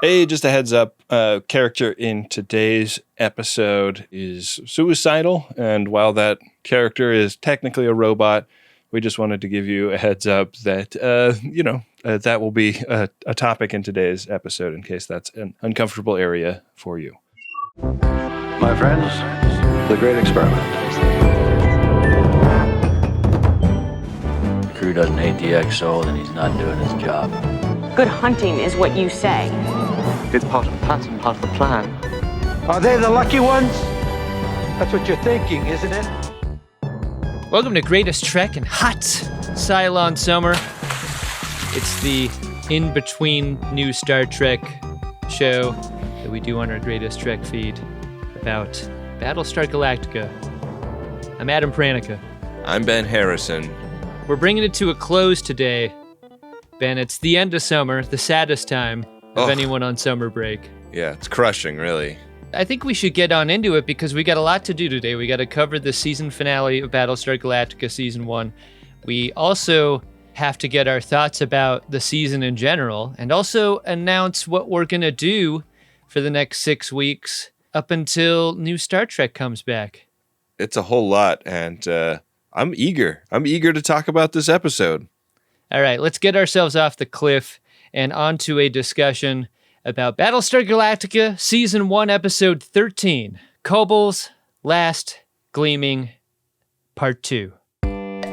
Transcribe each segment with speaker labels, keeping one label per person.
Speaker 1: Hey, just a heads up, character in today's episode is suicidal, and while that character is technically a robot, we just wanted to give you a heads up that, that will be a topic in today's episode in case that's an uncomfortable area for you.
Speaker 2: My friends, the great experiment.
Speaker 3: The crew doesn't hate the XO, then he's not doing his job.
Speaker 4: Good hunting is what you say.
Speaker 5: It's part of the pattern, part of the plan.
Speaker 6: Are they the lucky ones? That's what you're thinking, isn't it?
Speaker 7: Welcome to Greatest Trek and Hot Cylon Summer. It's the in-between new Star Trek show that we do on our Greatest Trek feed about Battlestar Galactica. I'm Adam Pranica.
Speaker 1: I'm Ben Harrison.
Speaker 7: We're bringing it to a close today. Ben, it's the end of summer, the saddest time of anyone on summer break.
Speaker 1: Yeah, it's crushing, really.
Speaker 7: I think we should get on into it because we got a lot to do today. We got to cover the season finale of Battlestar Galactica Season 1. We also have to get our thoughts about the season in general and also announce what we're going to do for the next 6 weeks up until new Star Trek comes back.
Speaker 1: It's a whole lot, and I'm eager. I'm eager to talk about this episode.
Speaker 7: All right, let's get ourselves off the cliff and onto a discussion about Battlestar Galactica Season 1, Episode 13, Kobol's Last Gleaming, Part 2.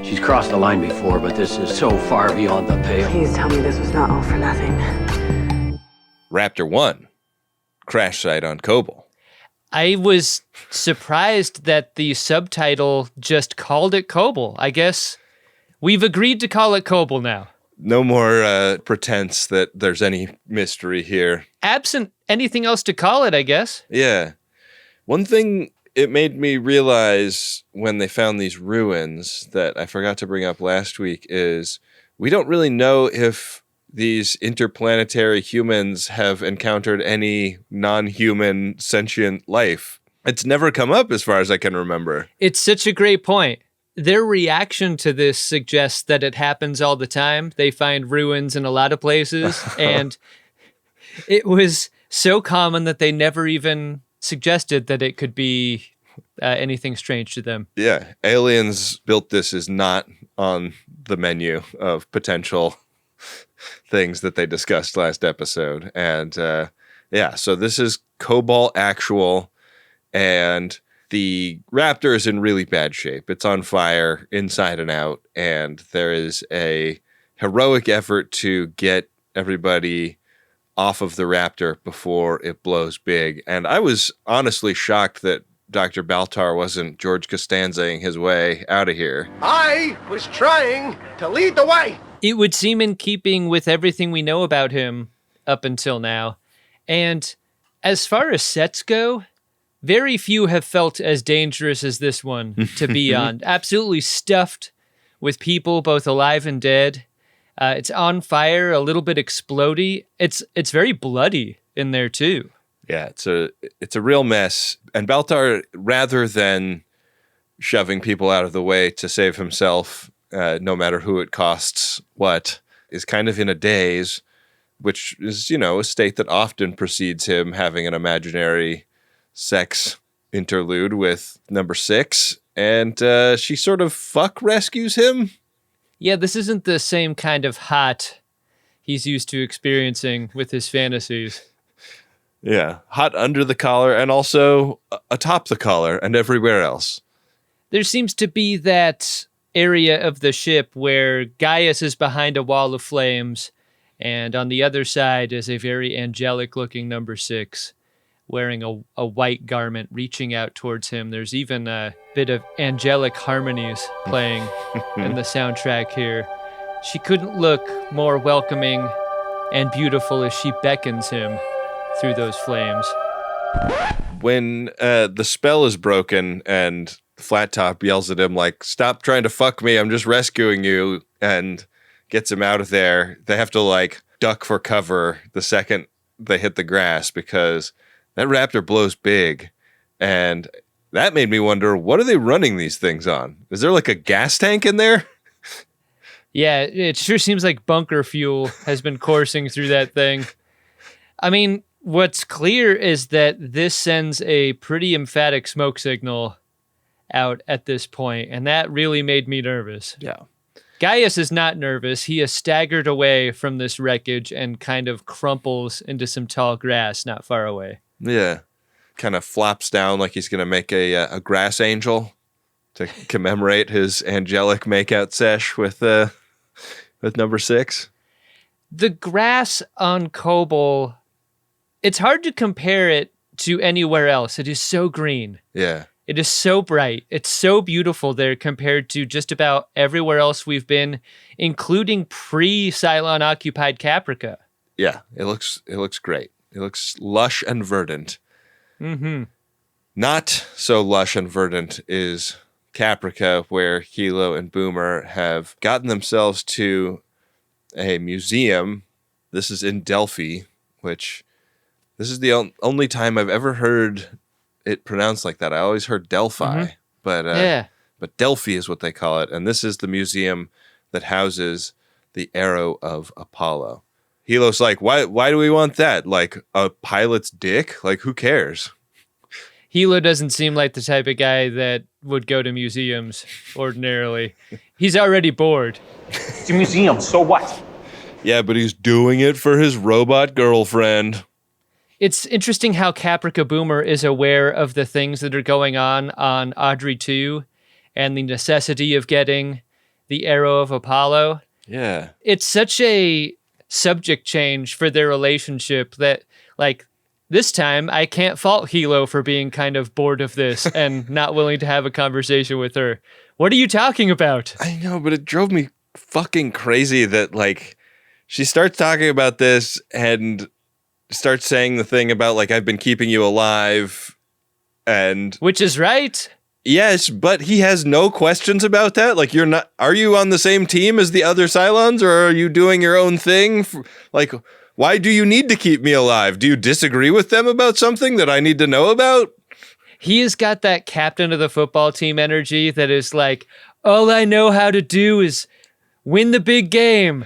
Speaker 3: She's crossed the line before, but this is so far beyond the pale.
Speaker 4: Please tell me this was not all for nothing.
Speaker 1: Raptor 1, crash site on Kobol.
Speaker 7: I was surprised that the subtitle just called it Kobol. I guess we've agreed to call it Kobol now.
Speaker 1: No more pretense that there's any mystery here.
Speaker 7: Absent anything else to call it, I guess.
Speaker 1: Yeah. One thing it made me realize when they found these ruins that I forgot to bring up last week is we don't really know if these interplanetary humans have encountered any non-human sentient life. It's never come up as far as I can remember.
Speaker 7: It's such a great point. Their reaction to this suggests that it happens all the time. They find ruins in a lot of places, and it was so common that they never even suggested that it could be anything strange to them.
Speaker 1: Yeah, aliens built this is not on the menu of potential things that they discussed last episode. And so this is Kobol Actual, and the Raptor is in really bad shape. It's on fire inside and out, and there is a heroic effort to get everybody off of the Raptor before it blows big. And I was honestly shocked that Dr. Baltar wasn't George Costanzaing his way out of here.
Speaker 6: I was trying to lead the way.
Speaker 7: It would seem in keeping with everything we know about him up until now. And as far as sets go, very few have felt as dangerous as this one to be on. Absolutely stuffed with people, both alive and dead. It's on fire, a little bit explodey. It's very bloody in there too.
Speaker 1: Yeah, it's a real mess. And Baltar, rather than shoving people out of the way to save himself, no matter who it costs what, is kind of in a daze, which is, a state that often precedes him having an imaginary sex interlude with number 6, and she sort of fuck rescues him.
Speaker 7: Yeah, this isn't the same kind of hot he's used to experiencing with his fantasies.
Speaker 1: Yeah, hot under the collar and also atop the collar and everywhere else.
Speaker 7: There seems to be that area of the ship where Gaius is behind a wall of flames, and on the other side is a very angelic-looking number 6. Wearing a white garment, reaching out towards him. There's even a bit of angelic harmonies playing in the soundtrack here. She couldn't look more welcoming and beautiful as she beckons him through those flames.
Speaker 1: When the spell is broken and Flat Top yells at him like, "Stop trying to fuck me, I'm just rescuing you," and gets him out of there, they have to duck for cover the second they hit the grass because that Raptor blows big, and that made me wonder, what are they running these things on? Is there a gas tank in there?
Speaker 7: Yeah, it sure seems like bunker fuel has been coursing through that thing. I mean, what's clear is that this sends a pretty emphatic smoke signal out at this point, and that really made me nervous.
Speaker 1: Yeah.
Speaker 7: Gaius is not nervous. He is staggered away from this wreckage and kind of crumples into some tall grass not far away.
Speaker 1: Yeah. Kind of flops down like he's going to make a grass angel to commemorate his angelic makeout sesh with number 6.
Speaker 7: The grass on Kobol, it's hard to compare it to anywhere else. It is so green.
Speaker 1: Yeah.
Speaker 7: It is so bright. It's so beautiful there compared to just about everywhere else we've been, including pre-Cylon occupied Caprica.
Speaker 1: Yeah, it looks great. It looks lush and verdant.
Speaker 7: Mm-hmm.
Speaker 1: Not so lush and verdant is Caprica, where Hilo and Boomer have gotten themselves to a museum. This is in Delphi, which this is the only time I've ever heard it pronounced like that. I always heard Delphi, but Delphi is what they call it. And this is the museum that houses the arrow of Apollo. Hilo's like, why do we want that? Like a pilot's dick? Like, who cares?
Speaker 7: Hilo doesn't seem like the type of guy that would go to museums ordinarily. He's already bored.
Speaker 8: It's a museum, so what?
Speaker 1: Yeah, but he's doing it for his robot girlfriend.
Speaker 7: It's interesting how Caprica Boomer is aware of the things that are going on Audrey 2 and the necessity of getting the arrow of Apollo.
Speaker 1: Yeah.
Speaker 7: It's such a subject change for their relationship that, like, this time I can't fault Hilo for being kind of bored of this and not willing to have a conversation with her. What are you talking about?
Speaker 1: I know, but it drove me fucking crazy that, like, she starts talking about this and starts saying the thing about, like, I've been keeping you alive, and
Speaker 7: which is right.
Speaker 1: Yes, but he has no questions about that. Like, are you on the same team as the other Cylons, or are you doing your own thing? Like, why do you need to keep me alive? Do you disagree with them about something that I need to know about?
Speaker 7: He has got that captain of the football team energy that is like, all I know how to do is win the big game.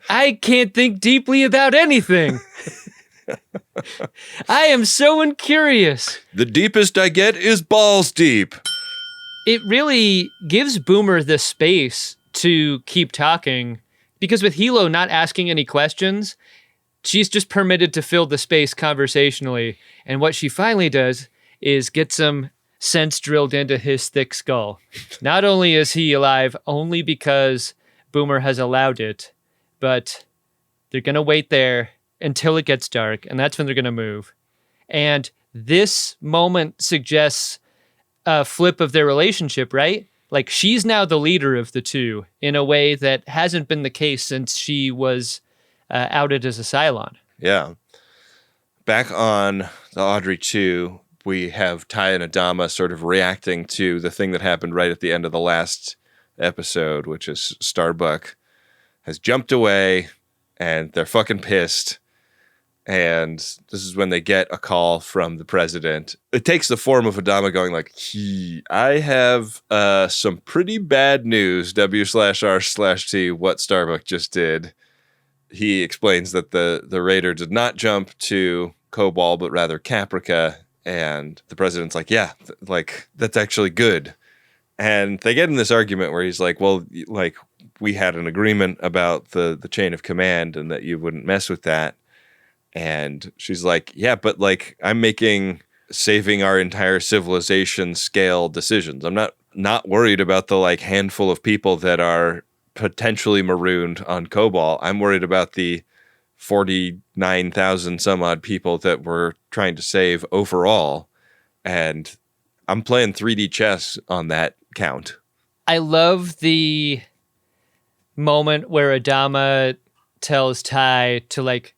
Speaker 7: I can't think deeply about anything. I am so incurious.
Speaker 1: The deepest I get is balls deep.
Speaker 7: It really gives Boomer the space to keep talking, because with Hilo not asking any questions, she's just permitted to fill the space conversationally. And what she finally does is get some sense drilled into his thick skull. Not only is he alive only because Boomer has allowed it, but they're going to wait there until it gets dark, and that's when they're going to move. And this moment suggests a flip of their relationship, right? Like, she's now the leader of the two in a way that hasn't been the case since she was outed as a Cylon.
Speaker 1: Yeah. Back on the Audrey 2, we have Ty and Adama sort of reacting to the thing that happened right at the end of the last episode, which is Starbuck has jumped away, and they're fucking pissed. And this is when they get a call from the president. It takes the form of Adama going like, I have some pretty bad news, W/R/T, what Starbuck just did. He explains that the raider did not jump to Kobol, but rather Caprica. And the president's like, yeah, that's actually good. And they get in this argument where he's like, well, like, we had an agreement about the chain of command and that you wouldn't mess with that. And she's like, yeah, but, like, I'm making saving our entire civilization scale decisions. I'm not worried about the, like, handful of people that are potentially marooned on Kobol. I'm worried about the 49,000 some odd people that we're trying to save overall. And I'm playing 3D chess on that count.
Speaker 7: I love the moment where Adama tells Ty to, like,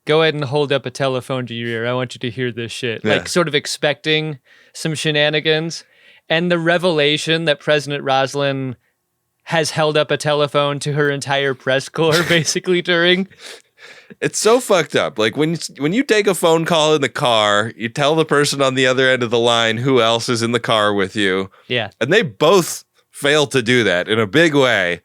Speaker 7: go ahead and hold up a telephone to your ear. I want you to hear this shit.
Speaker 1: Yeah.
Speaker 7: Like, sort of expecting some shenanigans. And the revelation that President Roslin has held up a telephone to her entire press corps basically during.
Speaker 1: It's so fucked up. Like, when you take a phone call in the car, you tell the person on the other end of the line who else is in the car with you.
Speaker 7: Yeah.
Speaker 1: And they both fail to do that in a big way.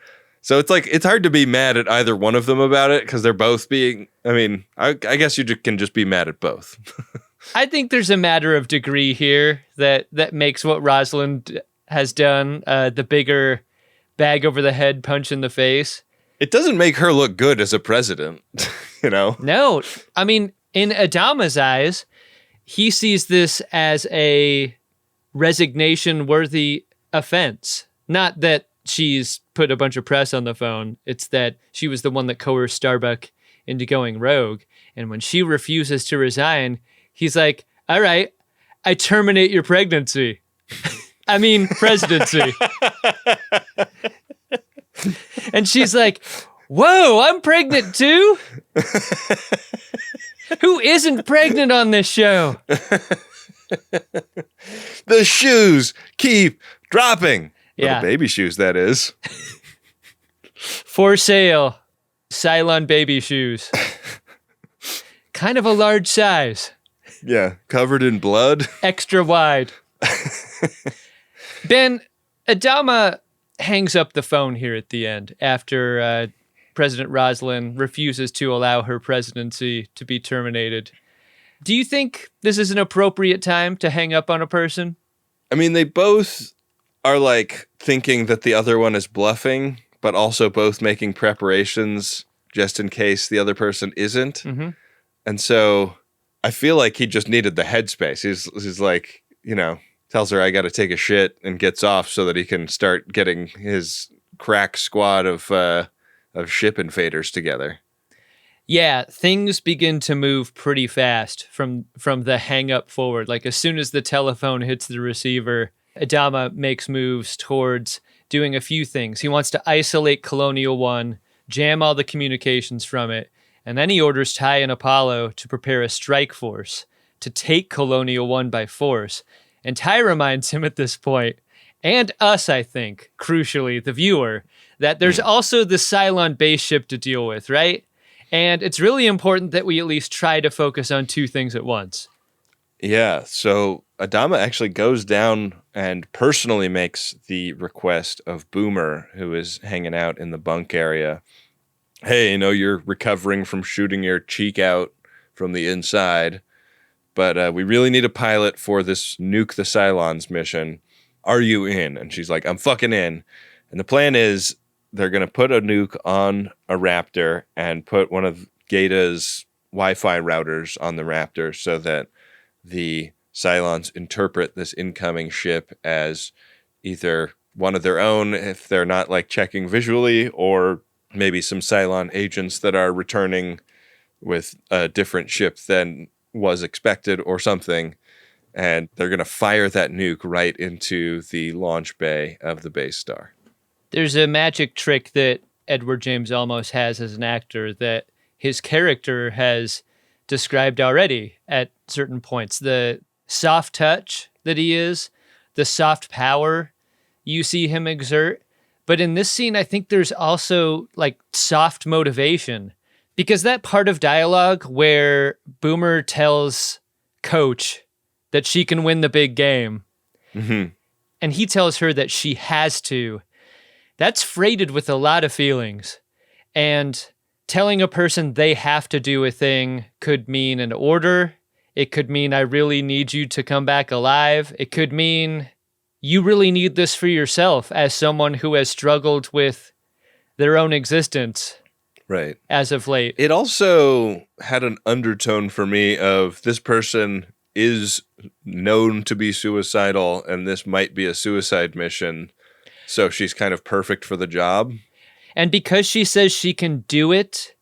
Speaker 1: So it's like, it's hard to be mad at either one of them about it because they're both being, I mean, I guess you can just be mad at both.
Speaker 7: I think there's a matter of degree here that makes what Rosalind has done the bigger bag over the head punch in the face.
Speaker 1: It doesn't make her look good as a president, you know?
Speaker 7: No. I mean, in Adama's eyes, he sees this as a resignation-worthy offense. Not that she's put a bunch of press on the phone. It's that she was the one that coerced Starbuck into going rogue. And when she refuses to resign, he's like, all right, I terminate your pregnancy. I mean, presidency. And she's like, whoa, I'm pregnant too? Who isn't pregnant on this show?
Speaker 1: The shoes keep dropping.
Speaker 7: Yeah.
Speaker 1: Little baby shoes, that is.
Speaker 7: For sale. Cylon baby shoes. Kind of a large size.
Speaker 1: Yeah, covered in blood.
Speaker 7: Extra wide. Ben, Adama hangs up the phone here at the end after President Rosalind refuses to allow her presidency to be terminated. Do you think this is an appropriate time to hang up on a person?
Speaker 1: I mean, they both are like thinking that the other one is bluffing, but also both making preparations just in case the other person isn't.
Speaker 7: Mm-hmm.
Speaker 1: And so I feel like he just needed the headspace. He's like, you know, tells her I got to take a shit and gets off so that he can start getting his crack squad of ship invaders together.
Speaker 7: Yeah, things begin to move pretty fast from the hang up forward. Like as soon as the telephone hits the receiver, Adama makes moves towards doing a few things. He wants to isolate Colonial 1, jam all the communications from it, and then he orders Ty and Apollo to prepare a strike force to take Colonial 1 by force. And Ty reminds him at this point, and us, I think, crucially, the viewer, that there's also the Cylon base ship to deal with, right? And it's really important that we at least try to focus on two things at once.
Speaker 1: Yeah, so Adama actually goes down and personally makes the request of Boomer, who is hanging out in the bunk area. Hey, you know, you're recovering from shooting your cheek out from the inside, but we really need a pilot for this Nuke the Cylons mission. Are you in? And she's like, I'm fucking in. And the plan is they're going to put a nuke on a Raptor and put one of Gata's Wi-Fi routers on the Raptor so that the Cylons interpret this incoming ship as either one of their own if they're not like checking visually, or maybe some Cylon agents that are returning with a different ship than was expected or something. And they're going to fire that nuke right into the launch bay of the base star.
Speaker 7: There's a magic trick that Edward James Olmos has as an actor that his character has described already at certain points. The soft touch that he is, the soft power you see him exert. But in this scene, I think there's also like soft motivation, because that part of dialogue where Boomer tells Coach that she can win the big game,
Speaker 1: Mm-hmm.
Speaker 7: and he tells her that she has to, that's freighted with a lot of feelings. And telling a person they have to do a thing could mean an order. It could mean I really need you to come back alive. It could mean you really need this for yourself as someone who has struggled with their own existence.
Speaker 1: Right.
Speaker 7: As of late.
Speaker 1: It also had an undertone for me of this person is known to be suicidal and this might be a suicide mission. So she's kind of perfect for the job.
Speaker 7: And because she says she can do it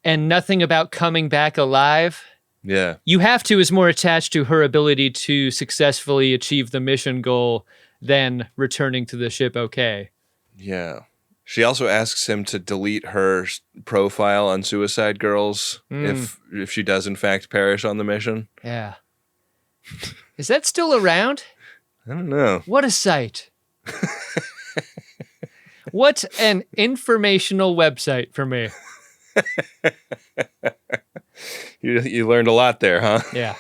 Speaker 7: and nothing about coming back alive,
Speaker 1: yeah,
Speaker 7: you have to is more attached to her ability to successfully achieve the mission goal than returning to the ship okay.
Speaker 1: Yeah. She also asks him to delete her profile on Suicide Girls if she does in fact perish on the mission.
Speaker 7: Yeah. Is that still around?
Speaker 1: I don't know.
Speaker 7: What a sight. What an informational website for me.
Speaker 1: You learned a lot there, huh?
Speaker 7: Yeah.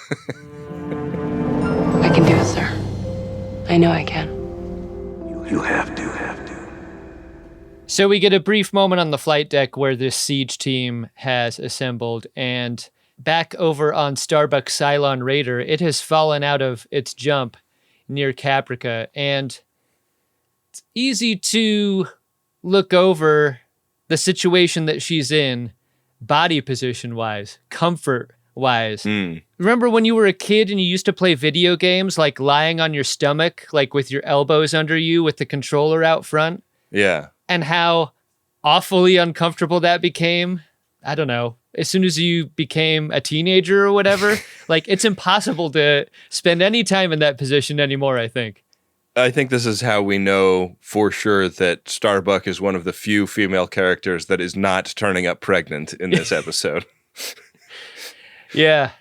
Speaker 9: I can do it, sir. I know I can.
Speaker 2: You have to.
Speaker 7: So we get a brief moment on the flight deck where this siege team has assembled, and back over on Starbuck Cylon Raider, it has fallen out of its jump near Caprica, and it's easy to look over the situation that she's in, body position-wise, comfort-wise. Remember when you were a kid and you used to play video games, like lying on your stomach, like with your elbows under you with the controller out front?
Speaker 1: Yeah.
Speaker 7: And how awfully uncomfortable that became? I don't know. As soon as you became a teenager or whatever, like it's impossible to spend any time in that position anymore, I think.
Speaker 1: I think this is how we know for sure that Starbuck is one of the few female characters that is not turning up pregnant in this episode.
Speaker 7: Yeah.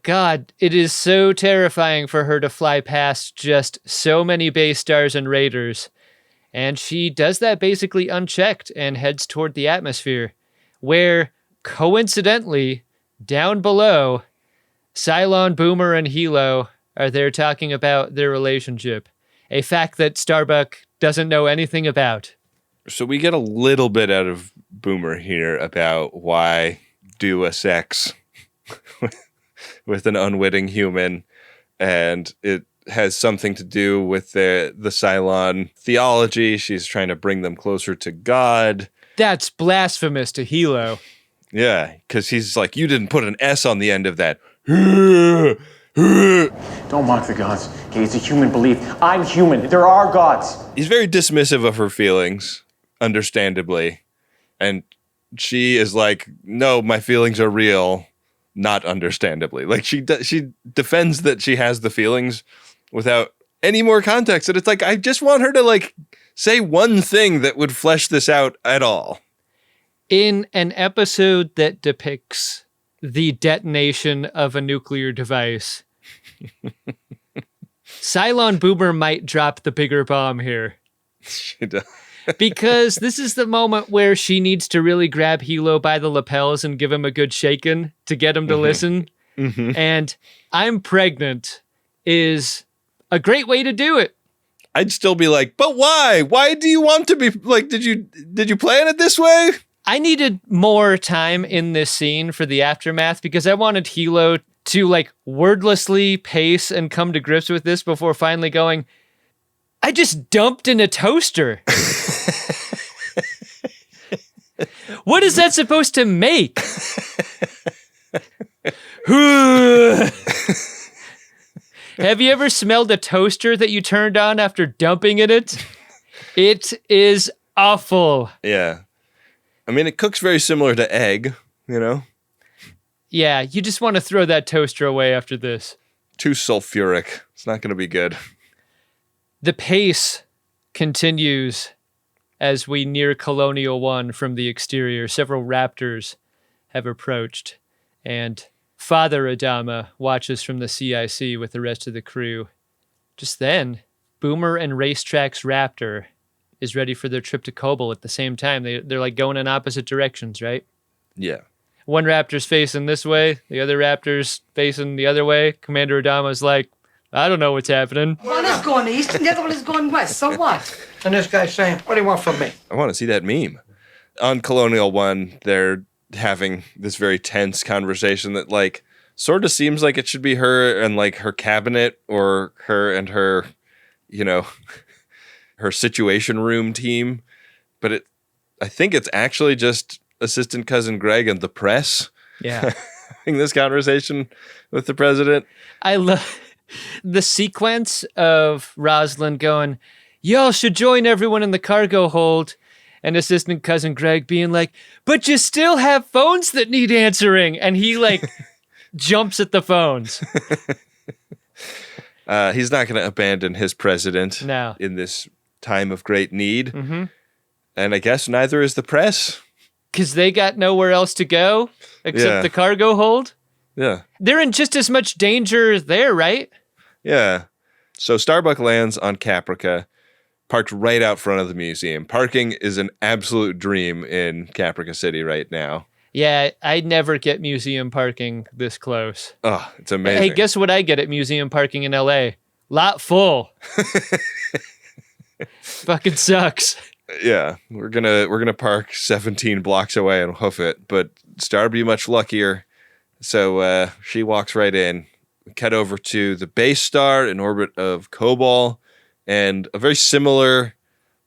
Speaker 7: God, it is so terrifying for her to fly past just so many base stars and raiders. And she does that basically unchecked and heads toward the atmosphere, where, coincidentally, down below, Cylon, Boomer, and Hilo are there talking about their relationship, a fact that Starbuck doesn't know anything about.
Speaker 1: So we get a little bit out of Boomer here about why do a sex with an unwitting human, and it has something to do with the Cylon theology. She's trying to bring them closer to God.
Speaker 7: That's blasphemous to Hilo.
Speaker 1: Yeah, because he's like, you didn't put an S on the end of that.
Speaker 8: Don't mock the gods. Okay, it's a human belief. I'm human. There are gods.
Speaker 1: He's very dismissive of her feelings, understandably. And she is like, no, my feelings are real, not understandably. Like she defends that she has the feelings without any more context. And it's like, I just want her to like say one thing that would flesh this out at all.
Speaker 7: In an episode that depicts the detonation of a nuclear device, Cylon Boomer might drop the bigger bomb here.
Speaker 1: She does.
Speaker 7: Because this is the moment where she needs to really grab Hilo by the lapels and give him a good shaking to get him to listen. And I'm pregnant is a great way to do it.
Speaker 1: I'd still be like, but why? Why do you want to be like, did you plan it this way?
Speaker 7: I needed more time in this scene for the aftermath because I wanted Hilo to like wordlessly pace and come to grips with this before finally going, I just dumped in a toaster. What is that supposed to make? Have you ever smelled a toaster that you turned on after dumping in it? It is awful.
Speaker 1: Yeah. I mean, it cooks very similar to egg, you know?
Speaker 7: Yeah, you just want to throw that toaster away after this.
Speaker 1: Too sulfuric. It's not going to be good.
Speaker 7: The pace continues as we near Colonial 1 from the exterior. Several Raptors have approached, and Father Adama watches from the CIC with the rest of the crew. Just then, Boomer and Racetrack's Raptor is ready for their trip to Kobol at the same time. They're like going in opposite directions, right?
Speaker 1: Yeah.
Speaker 7: One Raptor's facing this way, the other Raptor's facing the other way. Commander Adama's like, I don't know what's happening.
Speaker 9: One is going east and the other one is going west, so what?
Speaker 6: And this guy's saying, what do you want from me?
Speaker 1: I want to see that meme. On Colonial 1, they're having this very tense conversation that like sort of seems like it should be her and like her cabinet or her and her, you know, her situation room team. But I think it's actually just Assistant Cousin Greg and the press.
Speaker 7: Yeah.
Speaker 1: Having this conversation with the president.
Speaker 7: I love the sequence of Rosalind going, y'all should join everyone in the cargo hold. And Assistant Cousin Greg being like, but you still have phones that need answering. And he like jumps at the phones.
Speaker 1: He's not going to abandon his president
Speaker 7: No.
Speaker 1: in this time of great need.
Speaker 7: Mm-hmm.
Speaker 1: And I guess neither is the press.
Speaker 7: Because they got nowhere else to go except the cargo hold.
Speaker 1: Yeah.
Speaker 7: They're in just as much danger there, right?
Speaker 1: Yeah. So Starbuck lands on Caprica, parked right out front of the museum. Parking is an absolute dream in Caprica City right now.
Speaker 7: Yeah, I never get museum parking this close.
Speaker 1: Oh, it's amazing.
Speaker 7: Hey, guess what I get at museum parking in LA? Lot full. Fucking sucks.
Speaker 1: Yeah, we're gonna park 17 blocks away and hoof it, but Star be much luckier. So she walks right in. We cut over to the base star in orbit of Cobol, and a very similar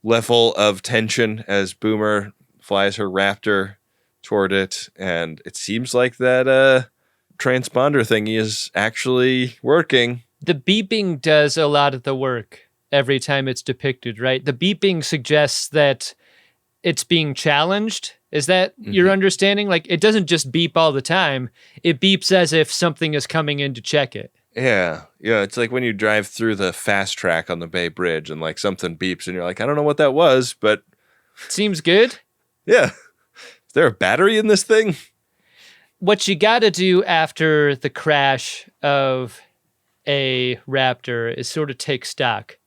Speaker 1: level of tension as Boomer flies her Raptor toward it, and it seems like that transponder thingy is actually working.
Speaker 7: The beeping does a lot of the work every time it's depicted, right? The beeping suggests that it's being challenged. Is that your understanding? Like, it doesn't just beep all the time. It beeps as if something is coming in to check it.
Speaker 1: Yeah. It's like when you drive through the fast track on the Bay Bridge and like something beeps and you're like, I don't know what that was, but
Speaker 7: Seems good.
Speaker 1: yeah. Is there a battery in this thing?
Speaker 7: What you got to do after the crash of a Raptor is sort of take stock.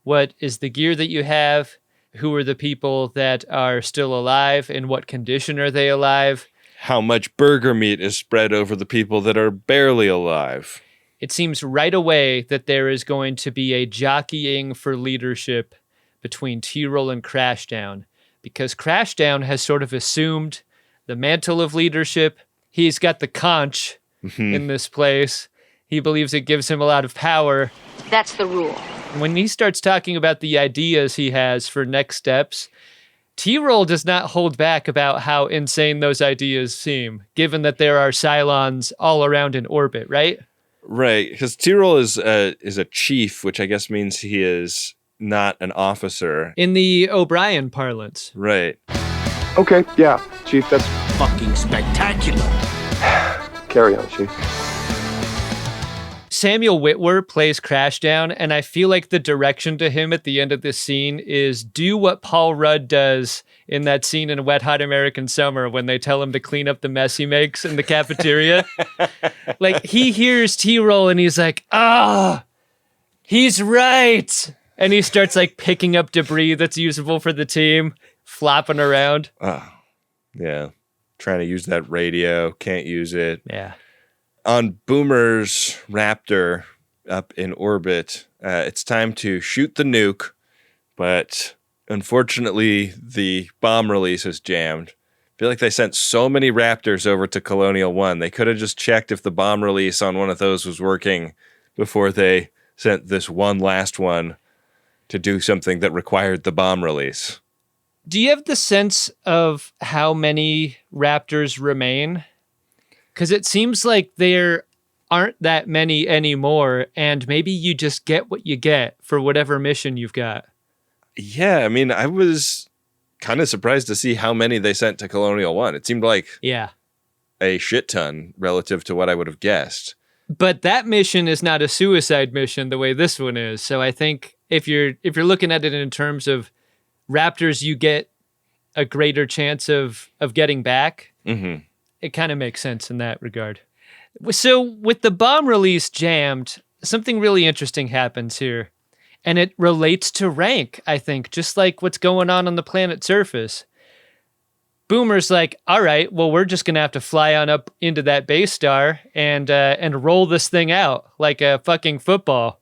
Speaker 7: What is the gear that you have? Who are the people that are still alive? In what condition are they alive?
Speaker 1: How much burger meat is spread over the people that are barely alive?
Speaker 7: It seems right away that there is going to be a jockeying for leadership between T-Roll and Crashdown, because Crashdown has sort of assumed the mantle of leadership. He's got the conch in this place. He believes it gives him a lot of power.
Speaker 4: That's the rule.
Speaker 7: When he starts talking about the ideas he has for next steps, T-Roll does not hold back about how insane those ideas seem, given that there are Cylons all around in orbit, right?
Speaker 1: Right, because T-Roll is a chief, which I guess means he is not an officer.
Speaker 7: In the O'Brien parlance.
Speaker 1: Right.
Speaker 5: Okay, yeah, Chief, that's
Speaker 3: Fucking spectacular.
Speaker 5: carry on, Chief.
Speaker 7: Samuel Witwer plays Crashdown, and I feel like the direction to him at the end of this scene is do what Paul Rudd does in that scene in Wet Hot American Summer when they tell him to clean up the mess he makes in the cafeteria. Like, he hears T-Roll and he's like, he's right. And he starts like picking up debris that's usable for the team, flopping around.
Speaker 1: Yeah. Trying to use that radio, can't use it.
Speaker 7: Yeah.
Speaker 1: On Boomer's Raptor up in orbit, it's time to shoot the nuke, but unfortunately the bomb release is jammed. I feel like they sent so many Raptors over to Colonial 1. They could have just checked if the bomb release on one of those was working before they sent this one last one to do something that required the bomb release.
Speaker 7: Do you have the sense of how many Raptors remain? Because it seems like there aren't that many anymore, and maybe you just get what you get for whatever mission you've got.
Speaker 1: Yeah, I mean, I was kind of surprised to see how many they sent to Colonial 1. It seemed like a shit ton relative to what I would have guessed.
Speaker 7: But that mission is not a suicide mission the way this one is. So I think if you're looking at it in terms of Raptors, you get a greater chance of getting back.
Speaker 1: Mm-hmm.
Speaker 7: It kind of makes sense in that regard. So with the bomb release jammed, something really interesting happens here. And it relates to rank, I think, just like what's going on the planet's surface. Boomer's like, all right, well, we're just going to have to fly on up into that base star and roll this thing out like a fucking football.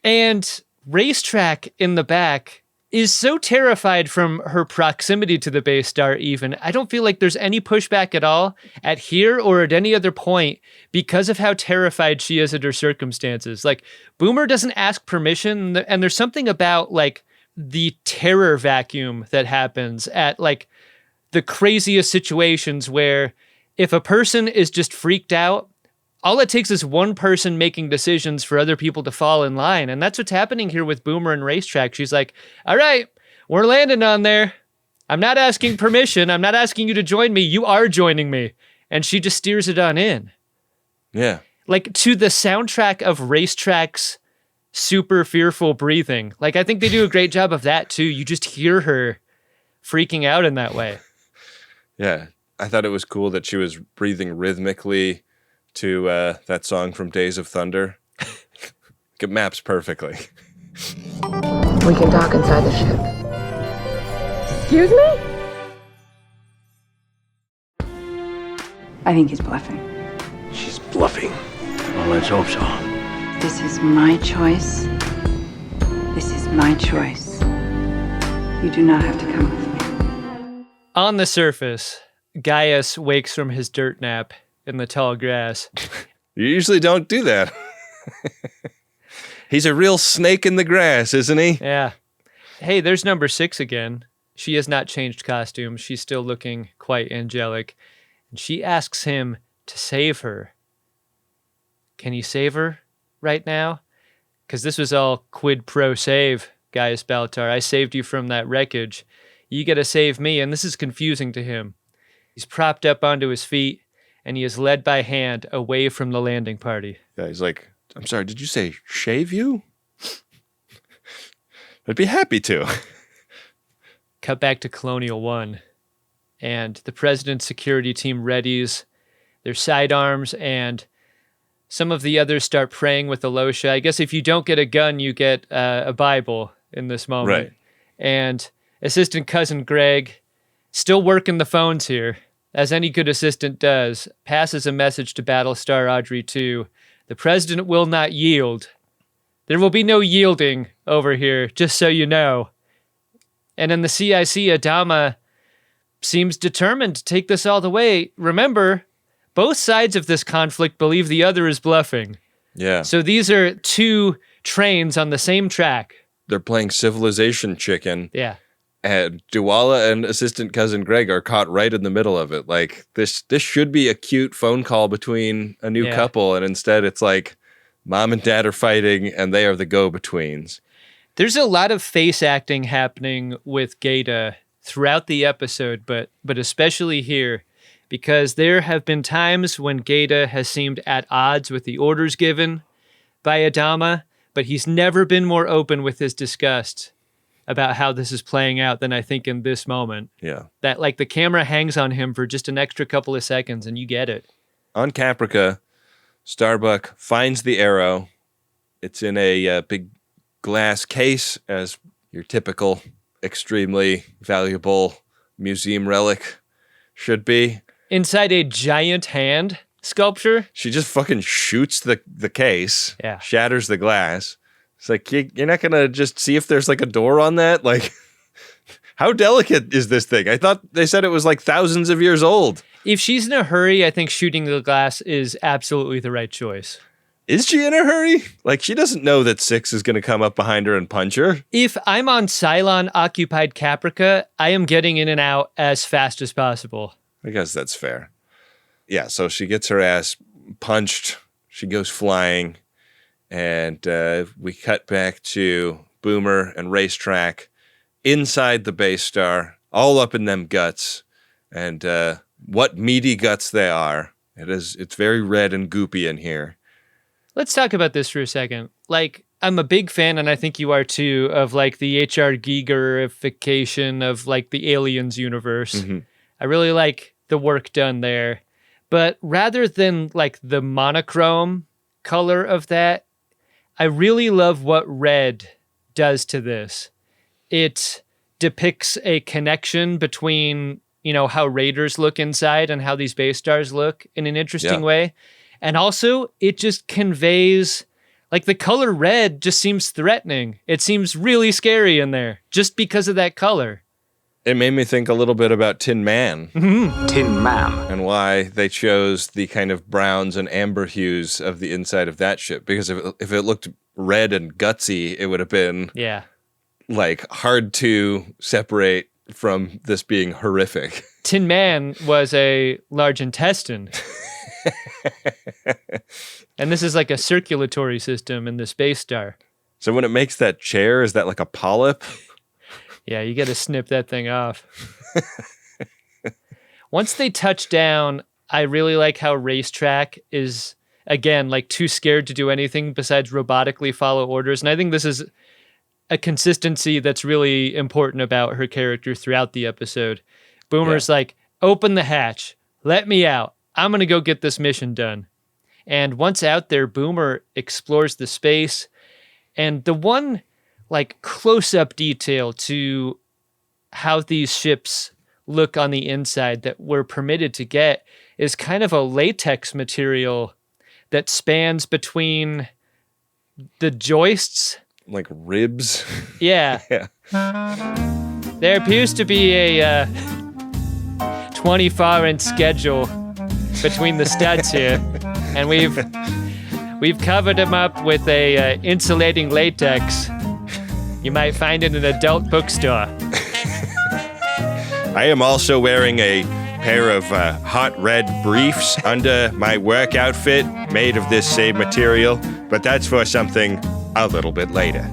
Speaker 7: And Racetrack in the back is so terrified from her proximity to the base star even. I don't feel like there's any pushback at all at here or at any other point because of how terrified she is at her circumstances. Like, Boomer doesn't ask permission, and there's something about, like, the terror vacuum that happens at, like, the craziest situations where if a person is just freaked out, all it takes is one person making decisions for other people to fall in line. And that's what's happening here with Boomer and Racetrack. She's like, all right, we're landing on there. I'm not asking permission. I'm not asking you to join me. You are joining me. And she just steers it on in.
Speaker 1: Yeah.
Speaker 7: Like, to the soundtrack of Racetrack's super fearful breathing. Like, I think they do a great job of that too. You just hear her freaking out in that way.
Speaker 1: Yeah. I thought it was cool that she was breathing rhythmically to that song from Days of Thunder. It maps perfectly.
Speaker 4: We can dock inside the ship. Excuse me?
Speaker 10: I think he's bluffing.
Speaker 3: She's bluffing. Well, let's hope so.
Speaker 10: This is my choice. This is my choice.
Speaker 4: You do not have to come with me.
Speaker 7: On the surface, Gaius wakes from his dirt nap in the tall grass.
Speaker 1: You usually don't do that. He's a real snake in the grass, isn't he?
Speaker 7: Yeah. Hey, there's number 6 again. She has not changed costume. She's still looking quite angelic. And she asks him to save her. Can you save her right now? Because this was all quid pro save, Gaius Baltar. I saved you from that wreckage. You got to save me, and this is confusing to him. He's propped up onto his feet, and he is led by hand away from the landing party.
Speaker 1: Yeah, he's like, I'm sorry, did you say shave you? I'd be happy to.
Speaker 7: Cut back to Colonial 1, and the president's security team readies their sidearms, and some of the others start praying with Alosha. I guess if you don't get a gun, you get a Bible in this moment.
Speaker 1: Right.
Speaker 7: And Assistant Cousin Greg, still working the phones here, as any good assistant does, passes a message to Battlestar Audrey 2. The president will not yield. There will be no yielding over here, just so you know. And in the CIC, Adama seems determined to take this all the way. Remember, both sides of this conflict believe the other is bluffing.
Speaker 1: Yeah.
Speaker 7: So these are two trains on the same track.
Speaker 1: They're playing Civilization Chicken.
Speaker 7: Yeah.
Speaker 1: And Duwala and Assistant Cousin Greg are caught right in the middle of it. Like, this should be a cute phone call between a new couple, and instead it's like mom and dad are fighting, and they are the go-betweens.
Speaker 7: There's a lot of face acting happening with Gaeta throughout the episode, but especially here, because there have been times when Gaeta has seemed at odds with the orders given by Adama, but he's never been more open with his disgust about how this is playing out than I think in this moment.
Speaker 1: Yeah.
Speaker 7: That, like, the camera hangs on him for just an extra couple of seconds and you get it.
Speaker 1: On Caprica, Starbuck finds the arrow. It's in a big glass case, as your typical extremely valuable museum relic should be.
Speaker 7: Inside a giant hand sculpture.
Speaker 1: She just fucking shoots the case, shatters the glass. It's like, you're not going to just see if there's like a door on that? Like, how delicate is this thing? I thought they said it was like thousands of years old.
Speaker 7: If she's in a hurry, I think shooting the glass is absolutely the right choice.
Speaker 1: Is she in a hurry? Like, she doesn't know that Six is going to come up behind her and punch her.
Speaker 7: If I'm on Cylon-occupied Caprica, I am getting in and out as fast as possible.
Speaker 1: I guess that's fair. Yeah, so she gets her ass punched. She goes flying. And we cut back to Boomer and Racetrack inside the base star, all up in them guts. And what meaty guts they are. It's very red and goopy in here.
Speaker 7: Let's talk about this for a second. Like, I'm a big fan, and I think you are too, of like the H.R. Giegerification of like the Aliens universe. Mm-hmm. I really like the work done there. But rather than like the monochrome color of that, I really love what red does to this. It depicts a connection between, how Raiders look inside and how these base stars look in an interesting way. And also, it just conveys, like, the color red just seems threatening. It seems really scary in there just because of that color.
Speaker 1: It made me think a little bit about Tin Man.
Speaker 7: Mm-hmm.
Speaker 2: Tin Man.
Speaker 1: And why they chose the kind of browns and amber hues of the inside of that ship. Because if it looked red and gutsy, it would have been like hard to separate from this being horrific.
Speaker 7: Tin Man was a large intestine. And this is like a circulatory system in the space star.
Speaker 1: So when it makes that chair, is that like a polyp?
Speaker 7: Yeah, you got to snip that thing off. Once they touch down, I really like how Racetrack is, again, like too scared to do anything besides robotically follow orders. And I think this is a consistency that's really important about her character throughout the episode. Boomer's like, open the hatch. Let me out. I'm going to go get this mission done. And once out there, Boomer explores the space. And the one like close-up detail to how these ships look on the inside that we're permitted to get is kind of a latex material that spans between the joists.
Speaker 1: Like ribs?
Speaker 7: Yeah. There appears to be a 24-inch schedule between the studs here, and we've covered them up with a insulating latex. You might find it in an adult bookstore.
Speaker 1: I am also wearing a pair of hot red briefs under my work outfit made of this same material, but that's for something a little bit later.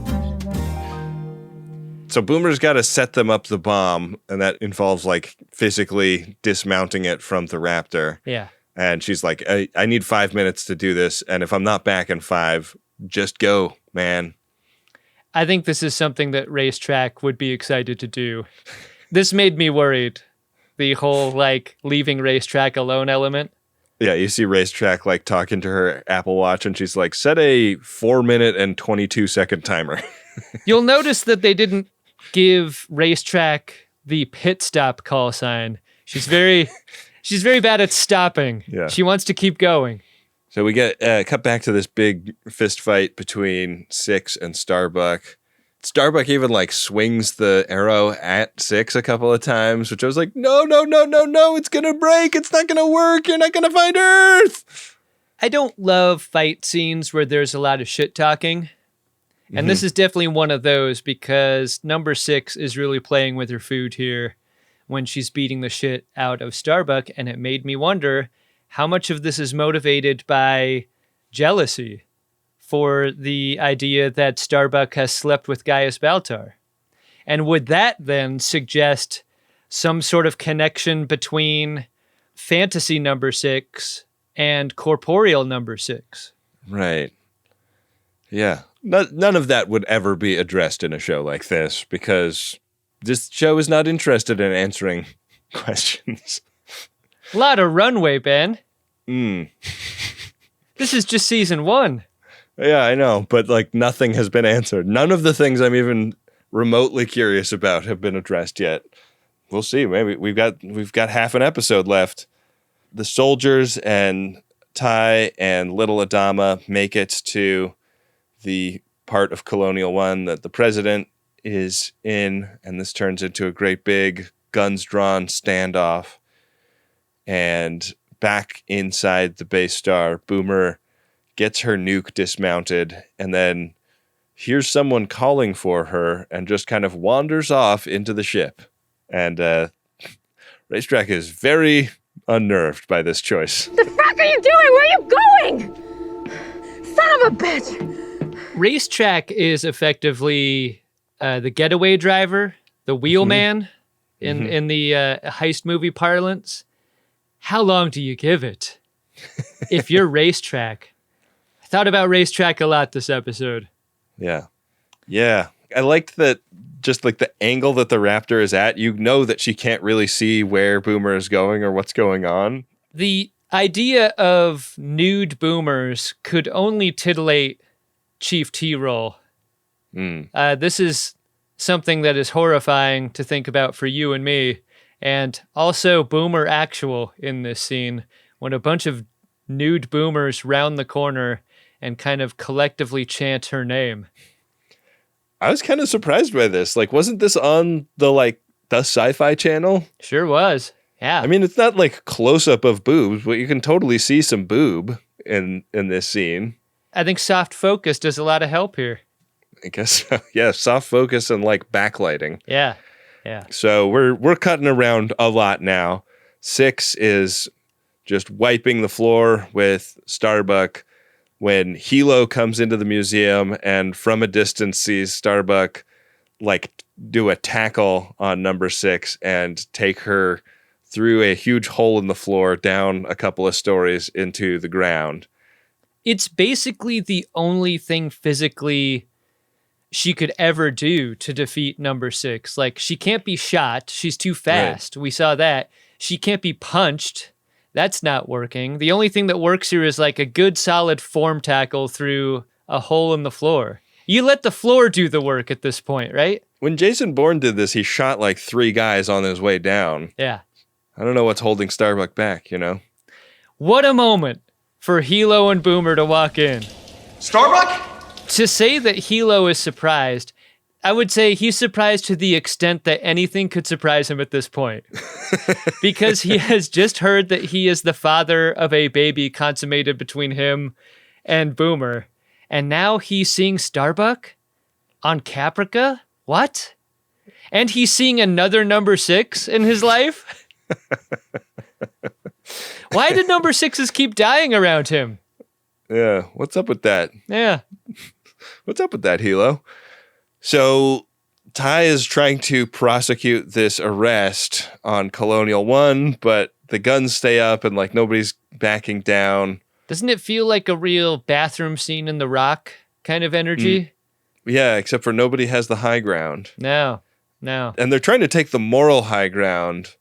Speaker 1: So Boomer's got to set them up the bomb, and that involves like physically dismounting it from the Raptor.
Speaker 7: Yeah.
Speaker 1: And she's like, I need 5 minutes to do this, and if I'm not back in 5, just go, man.
Speaker 7: I think this is something that Racetrack would be excited to do. This made me worried. The whole, like, leaving Racetrack alone element.
Speaker 1: Yeah, you see Racetrack, like, talking to her Apple Watch, and she's like, set a 4-minute and 22-second timer.
Speaker 7: You'll notice that they didn't give Racetrack the pit stop call sign. She's very bad at stopping.
Speaker 1: Yeah.
Speaker 7: She wants to keep going.
Speaker 1: So we get cut back to this big fist fight between Six and Starbuck. Starbuck even like swings the arrow at Six a couple of times, which I was like, no, it's gonna break. It's not gonna work. You're not gonna find Earth.
Speaker 7: I don't love fight scenes where there's a lot of shit talking. And this is definitely one of those because number 6 is really playing with her food here when she's beating the shit out of Starbuck. And it made me wonder how much of this is motivated by jealousy for the idea that Starbuck has slept with Gaius Baltar. And would that then suggest some sort of connection between fantasy number 6 and corporeal number 6?
Speaker 1: Right. Yeah. None of that would ever be addressed in a show like this because this show is not interested in answering questions.
Speaker 7: A lot of runway, Ben. This is just season 1.
Speaker 1: Yeah, I know, but like nothing has been answered. None of the things I'm even remotely curious about have been addressed yet. We'll see. Maybe we've got half an episode left. The soldiers and Ty and little Adama make it to the part of Colonial 1 that the president is in, and this turns into a great big guns drawn standoff. And back inside the base star, Boomer gets her nuke dismounted and then hears someone calling for her and just kind of wanders off into the ship. And Racetrack is very unnerved by this choice.
Speaker 9: The fuck are you doing? Where are you going? Son of a bitch!
Speaker 7: Racetrack is effectively the getaway driver, the wheelman in the heist movie parlance. How long do you give it if you're Racetrack? I thought about Racetrack a lot this episode.
Speaker 1: Yeah. I liked that just like the angle that the Raptor is at, you know that she can't really see where Boomer is going or what's going on.
Speaker 7: The idea of nude boomers could only titillate Chief T-Roll. This is something that is horrifying to think about for you and me. And also Boomer Actual in this scene when a bunch of nude boomers round the corner and kind of collectively chant her name.
Speaker 1: I was kind of surprised by this. Like, wasn't this on the Sci-Fi Channel?
Speaker 7: Sure was. Yeah.
Speaker 1: I mean, it's not like close-up of boobs, but you can totally see some boob in this scene.
Speaker 7: I think soft focus does a lot of help here.
Speaker 1: I guess so. Yeah, soft focus and like backlighting.
Speaker 7: Yeah.
Speaker 1: So we're cutting around a lot now. Six is just wiping the floor with Starbuck when Hilo comes into the museum and from a distance sees Starbuck like do a tackle on number 6 and take her through a huge hole in the floor down a couple of stories into the ground.
Speaker 7: It's basically the only thing physically she could ever do to defeat number 6. Like, she can't be shot. She's too fast. Right. We saw that. She can't be punched. That's not working. The only thing that works here is like a good solid form tackle through a hole in the floor. You let the floor do the work at this point, right?
Speaker 1: When Jason Bourne did this, he shot like 3 guys on his way down.
Speaker 7: Yeah.
Speaker 1: I don't know what's holding Starbuck back, you know?
Speaker 7: What a moment for Hilo and Boomer to walk in.
Speaker 8: Starbuck?
Speaker 7: To say that Hilo is surprised, I would say he's surprised to the extent that anything could surprise him at this point. Because he has just heard that he is the father of a baby consummated between him and Boomer. And now he's seeing Starbuck on Caprica? What? And he's seeing another number 6 in his life? Why did number 6s keep dying around him?
Speaker 1: Yeah, what's up with that?
Speaker 7: Yeah.
Speaker 1: What's up with that, Hilo? So Ty is trying to prosecute this arrest on Colonial 1, but the guns stay up and like nobody's backing down.
Speaker 7: Doesn't it feel like a real bathroom scene in The Rock kind of energy?
Speaker 1: Yeah, except for nobody has the high ground.
Speaker 7: No.
Speaker 1: And they're trying to take the moral high ground,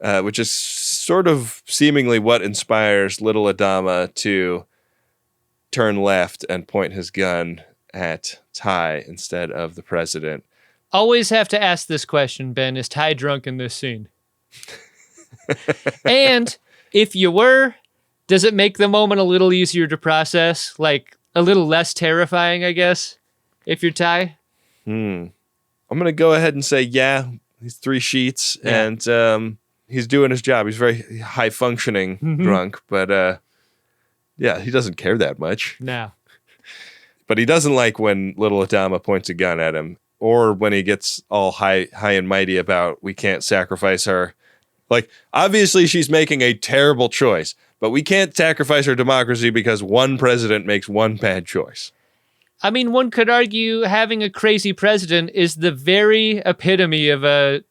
Speaker 1: which is sort of seemingly what inspires little Adama to turn left and point his gun at Ty instead of the president.
Speaker 7: Always have to ask this question, Ben. Is Ty drunk in this scene? And if you were, does it make the moment a little easier to process? Like a little less terrifying, I guess, if you're Ty?
Speaker 1: I'm going to go ahead and say, yeah, he's 3 sheets and he's doing his job. He's very high functioning drunk, but yeah, he doesn't care that much.
Speaker 7: No.
Speaker 1: But he doesn't like when little Adama points a gun at him or when he gets all high and mighty about we can't sacrifice her. Like, obviously she's making a terrible choice, but we can't sacrifice our democracy because one president makes one bad choice.
Speaker 7: I mean, one could argue having a crazy president is the very epitome of a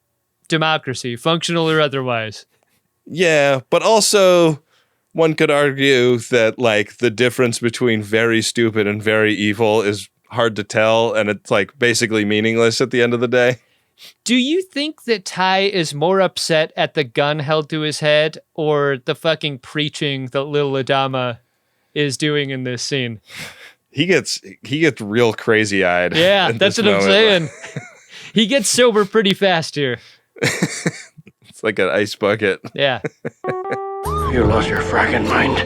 Speaker 7: democracy, functional or otherwise.
Speaker 1: Yeah, but also one could argue that like the difference between very stupid and very evil is hard to tell, and it's like basically meaningless at the end of the day.
Speaker 7: Do you think that Ty is more upset at the gun held to his head or the fucking preaching that little Adama is doing in this scene?
Speaker 1: He gets real crazy-eyed.
Speaker 7: Yeah, that's what I'm saying. He gets sober pretty fast here.
Speaker 1: It's like an ice bucket.
Speaker 7: Yeah.
Speaker 3: You lost your fragging mind.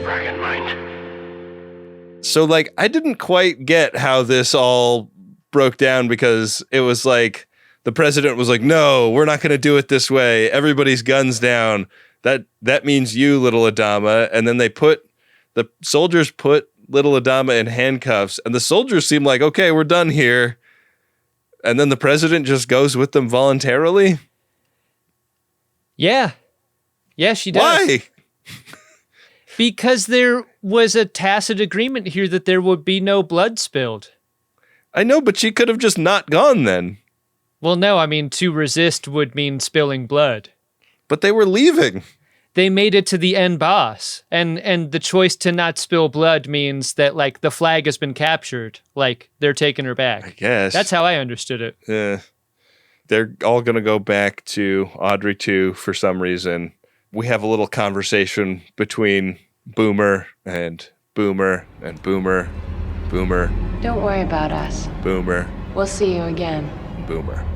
Speaker 1: So, like, I didn't quite get how this all broke down because it was like the president was like, no, we're not going to do it this way. Everybody's guns down. That means you, little Adama. And then the soldiers put little Adama in handcuffs, and the soldiers seem like, okay, we're done here. And then the president just goes with them voluntarily.
Speaker 7: Yeah. Yeah, she does.
Speaker 1: Why?
Speaker 7: Because there was a tacit agreement here that there would be no blood spilled.
Speaker 1: I know, but she could have just not gone then.
Speaker 7: Well, no, I mean, to resist would mean spilling blood.
Speaker 1: But they were leaving.
Speaker 7: They made it to the end boss. And the choice to not spill blood means that, like, the flag has been captured. Like, they're taking her back.
Speaker 1: I guess.
Speaker 7: That's how I understood it.
Speaker 1: Yeah. They're all going to go back to Audrey 2 for some reason. We have a little conversation between Boomer and Boomer and Boomer. Boomer.
Speaker 4: Don't worry about us.
Speaker 1: Boomer.
Speaker 4: We'll see you again.
Speaker 1: Boomer.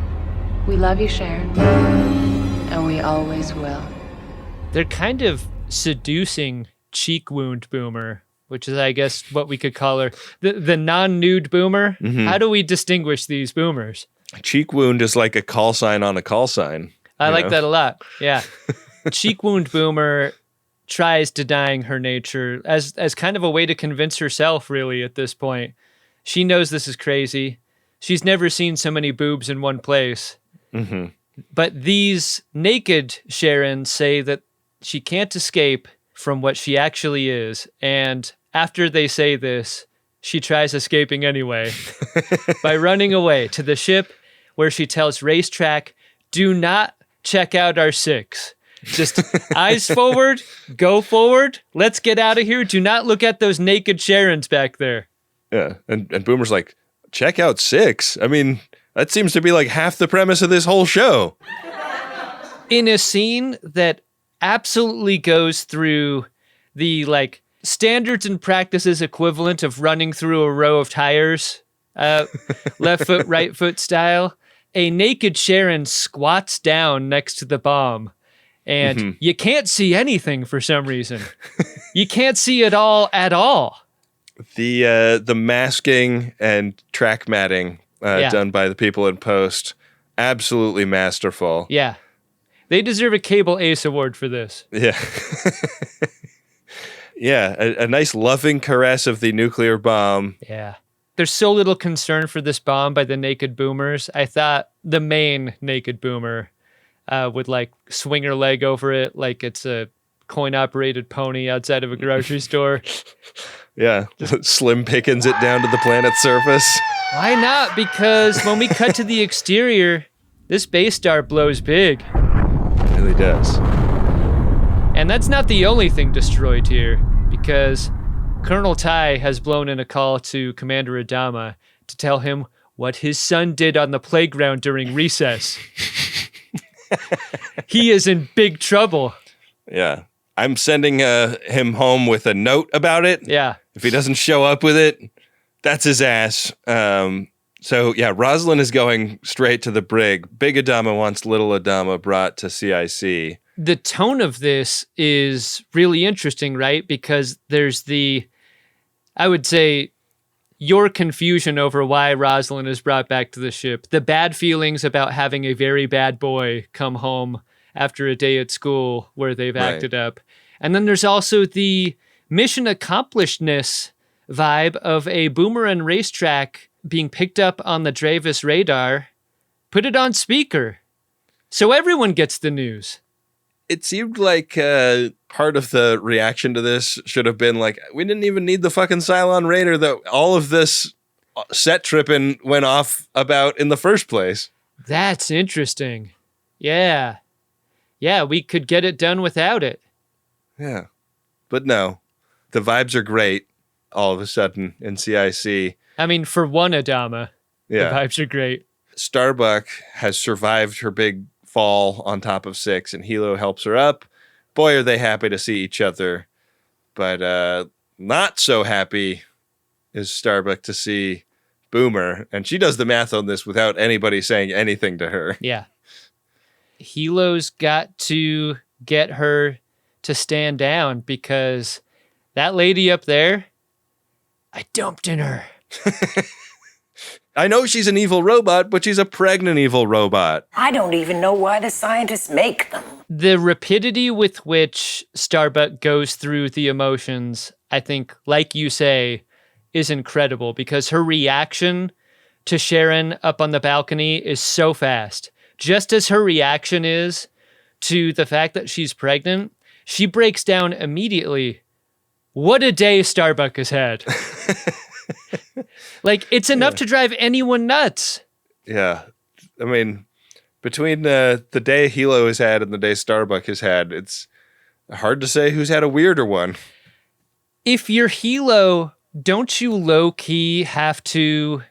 Speaker 4: We love you, Sharon. And we always will.
Speaker 7: They're kind of seducing cheek wound Boomer, which is, I guess, what we could call her. The non-nude Boomer.
Speaker 1: Mm-hmm.
Speaker 7: How do we distinguish these Boomers?
Speaker 1: Cheek wound is like a call sign on a call sign.
Speaker 7: I like that a lot. Yeah. Cheek wound Boomer tries denying her nature as kind of a way to convince herself, really, at this point. She knows this is crazy. She's never seen so many boobs in one place.
Speaker 1: Mm-hmm.
Speaker 7: But these naked Sharons say that she can't escape from what she actually is. And after they say this, she tries escaping anyway by running away to the ship where she tells Racetrack, do not check out our 6. Just eyes forward, go forward. Let's get out of here. Do not look at those naked Sharons back there.
Speaker 1: Yeah. And Boomer's like, check out 6. I mean, that seems to be like half the premise of this whole show.
Speaker 7: In a scene that absolutely goes through the like standards and practices equivalent of running through a row of tires, left foot, right foot style, a naked Sharon squats down next to the bomb. And you can't see anything for some reason. You can't see it all at all.
Speaker 1: The masking and track matting done by the people in post. Absolutely masterful.
Speaker 7: Yeah. They deserve a Cable Ace Award for this.
Speaker 1: Yeah. Yeah, a nice loving caress of the nuclear bomb.
Speaker 7: Yeah. There's so little concern for this bomb by the naked boomers. I thought the main naked boomer would like swing her leg over it like it's a coin-operated pony outside of a grocery store.
Speaker 1: Yeah, Slim Pickens it down to the planet's surface.
Speaker 7: Why not? Because when we cut to the exterior, this base star blows big.
Speaker 1: It really does.
Speaker 7: And that's not the only thing destroyed here, because Colonel Tai has blown in a call to Commander Adama to tell him what his son did on the playground during recess. He is in big trouble.
Speaker 1: Yeah. I'm sending him home with a note about it.
Speaker 7: Yeah.
Speaker 1: If he doesn't show up with it, that's his ass. So, yeah, Rosalind is going straight to the brig. Big Adama wants little Adama brought to CIC.
Speaker 7: The tone of this is really interesting, right? Because there's I would say, your confusion over why Rosalind is brought back to the ship, the bad feelings about having a very bad boy come home after a day at school where they've acted up. And then there's also the mission accomplishedness vibe of a boomer and racetrack being picked up on the Dravis radar. Put it on speaker so everyone gets the news.
Speaker 1: It seemed like part of the reaction to this should have been like, we didn't even need the fucking Cylon Raider that all of this set tripping went off about in the first place.
Speaker 7: That's interesting. Yeah. Yeah, we could get it done without it.
Speaker 1: Yeah. But no, the vibes are great all of a sudden in CIC.
Speaker 7: I mean, for one Adama, the vibes are great.
Speaker 1: Starbuck has survived her big fall on top of 6, and Hilo helps her up. Boy, are they happy to see each other. But not so happy is Starbuck to see Boomer, and she does the math on this without anybody saying anything to her.
Speaker 7: Yeah. Hilo's got to get her to stand down because that lady up there, I dumped in her.
Speaker 1: I know she's an evil robot, but she's a pregnant evil robot.
Speaker 10: I don't even know why the scientists make them.
Speaker 7: The rapidity with which Starbuck goes through the emotions, I think, like you say, is incredible because her reaction to Sharon up on the balcony is so fast. Just as her reaction is to the fact that she's pregnant, she breaks down immediately. What a day Starbuck has had. Like, it's enough to drive anyone nuts.
Speaker 1: Yeah. I mean, between the day Hilo has had and the day Starbuck has had, it's hard to say who's had a weirder one.
Speaker 7: If you're Hilo, don't you low-key have to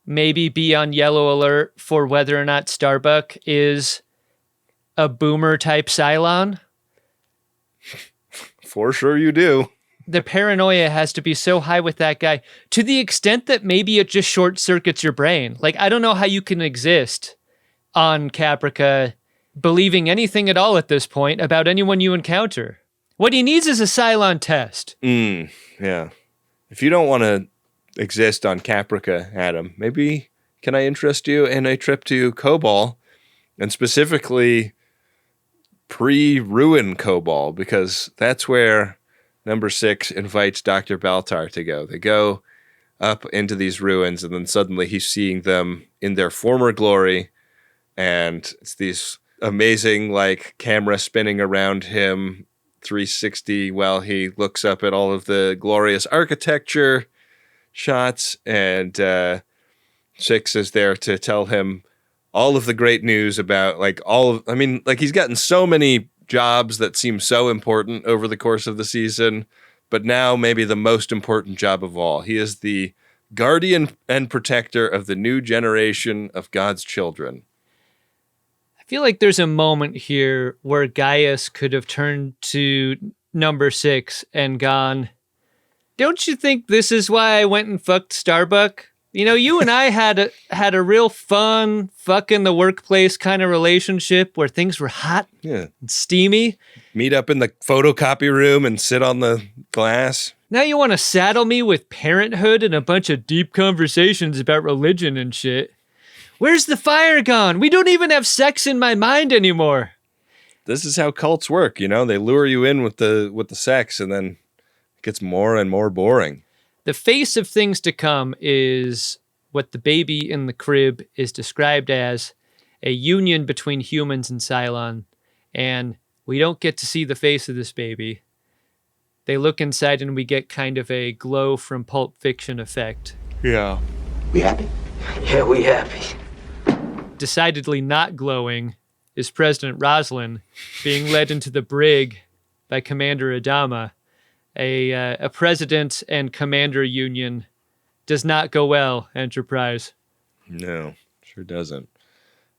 Speaker 7: maybe be on yellow alert for whether or not Starbuck is a boomer-type Cylon?
Speaker 1: For sure you do.
Speaker 7: The paranoia has to be so high with that guy to the extent that maybe it just short circuits your brain. Like, I don't know how you can exist on Caprica believing anything at all at this point about anyone you encounter. What he needs is a Cylon test.
Speaker 1: Yeah. If you don't want to exist on Caprica, Adam, maybe can I interest you in a trip to Cobol, and specifically pre-ruin Cobol, because that's where Number 6 invites Dr. Baltar to go. They go up into these ruins, and then suddenly he's seeing them in their former glory, and it's these amazing, like, camera spinning around him, 360, while he looks up at all of the glorious architecture shots, and 6 is there to tell him all of the great news about, like, he's gotten so many jobs that seem so important over the course of the season, but now maybe the most important job of all. He is the guardian and protector of the new generation of God's children.
Speaker 7: I feel like there's a moment here where Gaius could have turned to Number 6 and gone, don't you think this is why I went and fucked Starbuck? You know, you and I had a real fun, fuck in the workplace kind of relationship where things were hot and steamy.
Speaker 1: Meet up in the photocopy room and sit on the glass.
Speaker 7: Now you want to saddle me with parenthood and a bunch of deep conversations about religion and shit. Where's the fire gone? We don't even have sex in my mind anymore.
Speaker 1: This is how cults work, you know? They lure you in with the sex, and then it gets more and more boring.
Speaker 7: The face of things to come is what the baby in the crib is described as a union between humans and Cylon. And we don't get to see the face of this baby. They look inside and we get kind of a glow from Pulp Fiction effect.
Speaker 1: Yeah.
Speaker 3: We happy? Yeah, we happy.
Speaker 7: Decidedly not glowing is President Roslin being led into the brig by Commander Adama. A president and commander union does not go well, Enterprise.
Speaker 1: No, sure doesn't.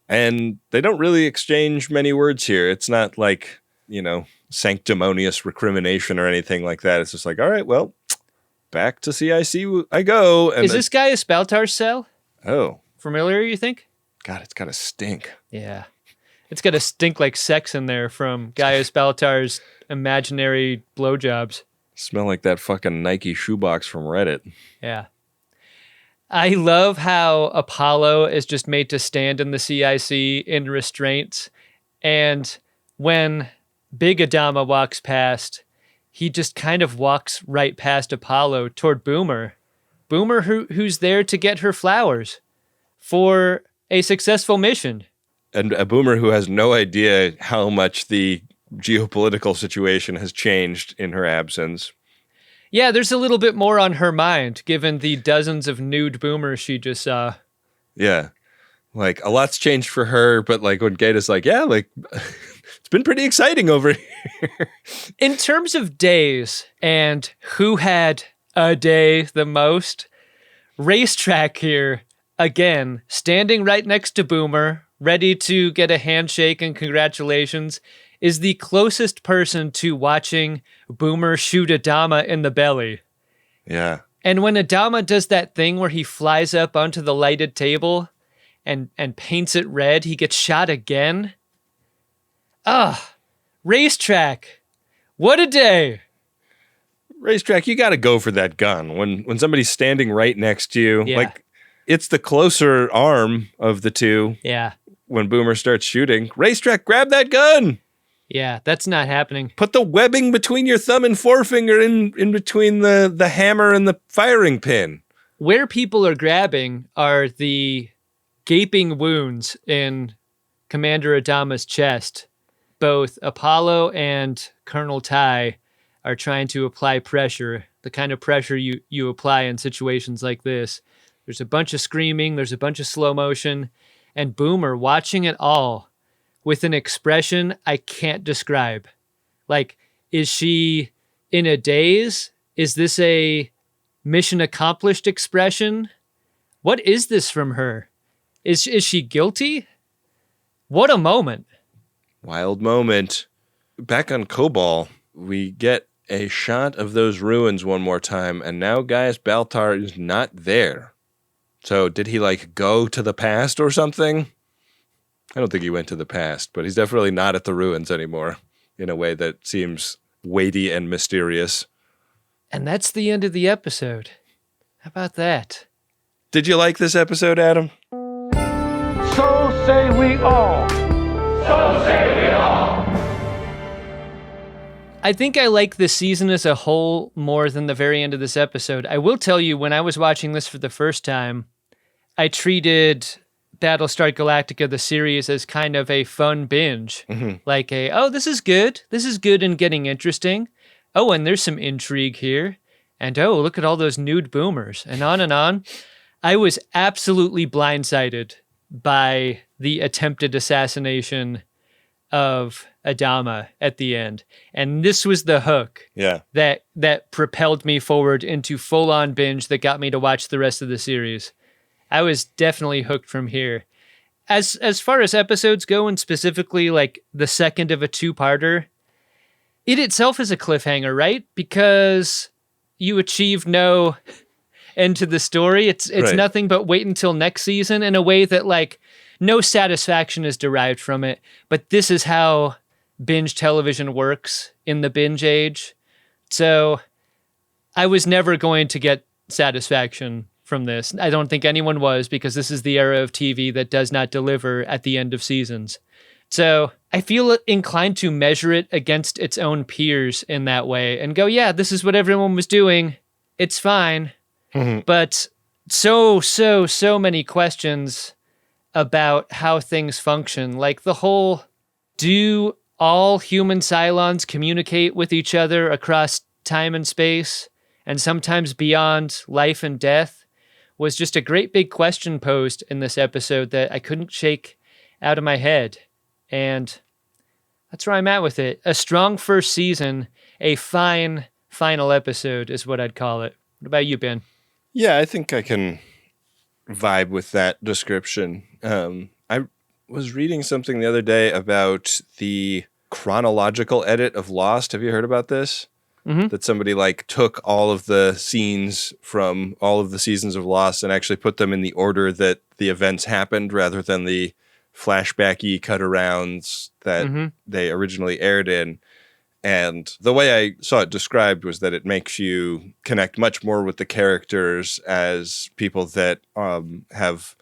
Speaker 1: And they don't really exchange many words here. It's not like, you know, sanctimonious recrimination or anything like that. It's just like, all right, well, back to CIC I go. And
Speaker 7: is this guy a Spaltar's cell?
Speaker 1: Oh.
Speaker 7: Familiar, you think?
Speaker 1: God, it's got to stink.
Speaker 7: Yeah. It's got to stink like sex in there from Gaius Baltar's imaginary blowjobs.
Speaker 1: Smell like that fucking Nike shoebox from Reddit.
Speaker 7: Yeah. I love how Apollo is just made to stand in the CIC in restraints. And when Big Adama walks past, he just kind of walks right past Apollo toward Boomer. Boomer who's there to get her flowers for a successful mission.
Speaker 1: And a Boomer who has no idea how much the geopolitical situation has changed in her absence.
Speaker 7: Yeah, there's a little bit more on her mind, given the dozens of nude boomers she just saw.
Speaker 1: Yeah. Like, a lot's changed for her, but, like, when Gaeta's like, yeah, like, it's been pretty exciting over here.
Speaker 7: In terms of days and who had a day the most, Racetrack here, again, standing right next to Boomer, ready to get a handshake and congratulations, is the closest person to watching Boomer shoot Adama in the belly.
Speaker 1: Yeah.
Speaker 7: And when Adama does that thing where he flies up onto the lighted table and paints it red, he gets shot again. Racetrack. What a day.
Speaker 1: Racetrack, you got to go for that gun. When somebody's standing right next to you,
Speaker 7: Yeah.
Speaker 1: like, it's the closer arm of the two.
Speaker 7: Yeah.
Speaker 1: When Boomer starts shooting, Racetrack, grab that gun.
Speaker 7: Yeah, that's not happening.
Speaker 1: Put the webbing between your thumb and forefinger in between the hammer and the firing pin.
Speaker 7: Where people are grabbing are the gaping wounds in Commander Adama's chest. Both Apollo and Colonel Ty are trying to apply pressure, the kind of pressure you apply in situations like this. There's a bunch of screaming, there's a bunch of slow motion, and Boomer watching it all with an expression I can't describe. Like, is she in a daze? Is this a mission accomplished expression? What is this from her? Is she guilty? What a moment.
Speaker 1: Wild moment. Back on Kobol, we get a shot of those ruins one more time, and now Gaius Baltar is not there. So did he, like, go to the past or something? I don't think he went to the past, but he's definitely not at the ruins anymore in a way that seems weighty and mysterious.
Speaker 7: And that's the end of the episode. How about that?
Speaker 1: Did you like this episode, Adam?
Speaker 6: So say we all.
Speaker 8: So say we all.
Speaker 7: I think I like the season as a whole more than the very end of this episode. I will tell you, when I was watching this for the first time, I treated Battlestar Galactica, the series, as kind of a fun binge.
Speaker 1: Mm-hmm.
Speaker 7: Like this is good. This is good and getting interesting. Oh, and there's some intrigue here. And oh, look at all those nude boomers. And on and on. I was absolutely blindsided by the attempted assassination of Adama at the end. And this was the hook that propelled me forward into full-on binge that got me to watch the rest of the series. I was definitely hooked from here. As far as episodes go, and specifically like the second of a two-parter, it itself is a cliffhanger, right? Because you achieve no end to the story. It's
Speaker 1: right.
Speaker 7: Nothing but wait until next season in a way that, like, no satisfaction is derived from it. But this is how binge television works in the binge age. So I was never going to get satisfaction from this. I don't think anyone was, because this is the era of TV that does not deliver at the end of seasons. So I feel inclined to measure it against its own peers in that way and go, yeah, this is what everyone was doing. It's fine.
Speaker 1: Mm-hmm.
Speaker 7: But so many questions about how things function. Like the whole, do all human Cylons communicate with each other across time and space, and sometimes beyond life and death, was just a great big question posed in this episode that I couldn't shake out of my head. And that's where I'm at with it. A strong first season, a fine final episode is what I'd call it. What about you, Ben?
Speaker 1: Yeah, I think I can vibe with that description. I was reading something the other day about the chronological edit of Lost. Have you heard about this?
Speaker 7: Mm-hmm.
Speaker 1: That somebody like took all of the scenes from all of the seasons of Lost and actually put them in the order that the events happened rather than the flashbacky cut-arounds that they originally aired in. And the way I saw it described was that it makes you connect much more with the characters as people that have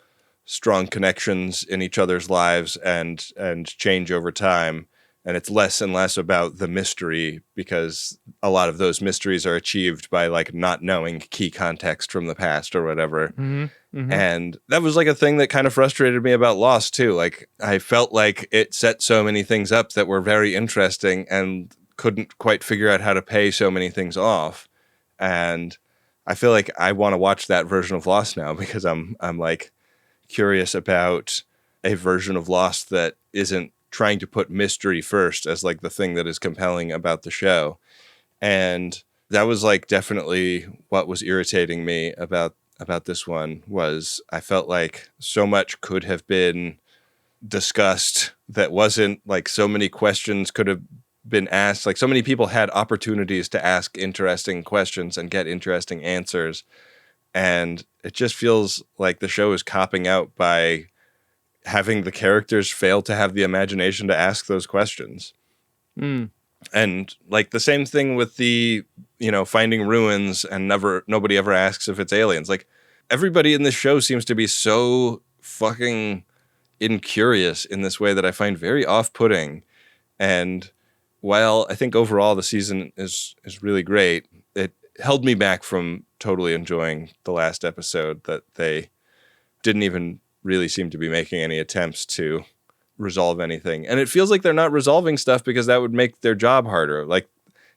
Speaker 1: strong connections in each other's lives and change over time. And it's less and less about the mystery, because a lot of those mysteries are achieved by like not knowing key context from the past or whatever. And that was like a thing that kind of frustrated me about Lost too. Like I felt like it set so many things up that were very interesting and couldn't quite figure out how to pay so many things off. And I feel like I want to watch that version of Lost now, because I'm like curious about a version of Lost that isn't trying to put mystery first as like the thing that is compelling about the show. And that was like definitely what was irritating me about this one. Was I felt like so much could have been discussed that wasn't, like so many questions could have been asked. Like so many people had opportunities to ask interesting questions and get interesting answers. And it just feels like the show is copping out by having the characters fail to have the imagination to ask those questions. And like the same thing with the, finding ruins and nobody ever asks if it's aliens. Like everybody in this show seems to be so fucking incurious in this way that I find very off-putting. And while I think overall the season is really great, it held me back from totally enjoying the last episode, that they didn't even really seem to be making any attempts to resolve anything. And it feels like they're not resolving stuff because that would make their job harder. Like,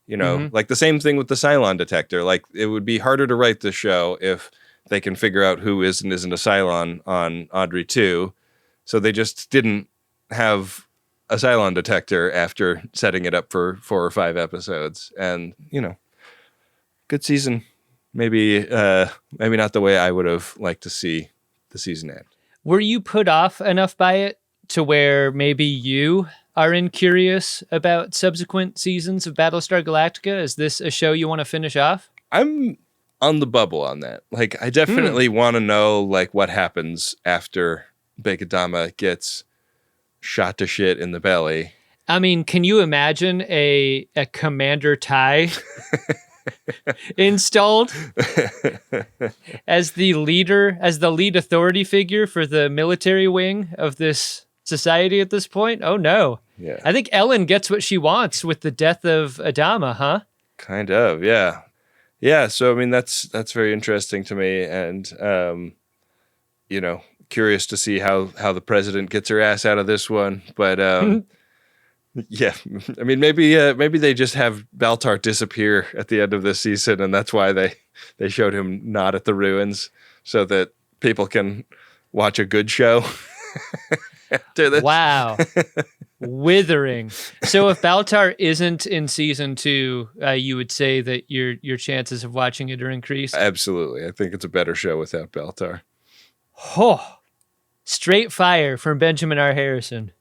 Speaker 1: like the same thing with the Cylon detector. Like it would be harder to write the show if they can figure out who is and isn't a Cylon on Audrey 2. So they just didn't have a Cylon detector after setting it up for 4 or 5 episodes. And, good season. Maybe not the way I would have liked to see the season end.
Speaker 7: Were you put off enough by it to where maybe you are incurious about subsequent seasons of Battlestar Galactica? Is this a show you want to finish off?
Speaker 1: I'm on the bubble on that. Like, I definitely want to know, like, what happens after Big Adama gets shot to shit in the belly.
Speaker 7: I mean, can you imagine a Commander Ty installed as the lead authority figure for the military wing of this society at this point? Oh no.
Speaker 1: Yeah.
Speaker 7: I think Ellen gets what she wants with the death of Adama, huh?
Speaker 1: Kind of, yeah. Yeah, so I mean that's very interesting to me, and curious to see how the president gets her ass out of this one, but yeah, I mean, maybe they just have Baltar disappear at the end of this season, and that's why they showed him not at the ruins, so that people can watch a good show after this.
Speaker 7: Wow. Withering. So if Baltar isn't in season 2, you would say that your chances of watching it are increased?
Speaker 1: Absolutely. I think it's a better show without Baltar.
Speaker 7: Oh, straight fire from Benjamin R. Harrison.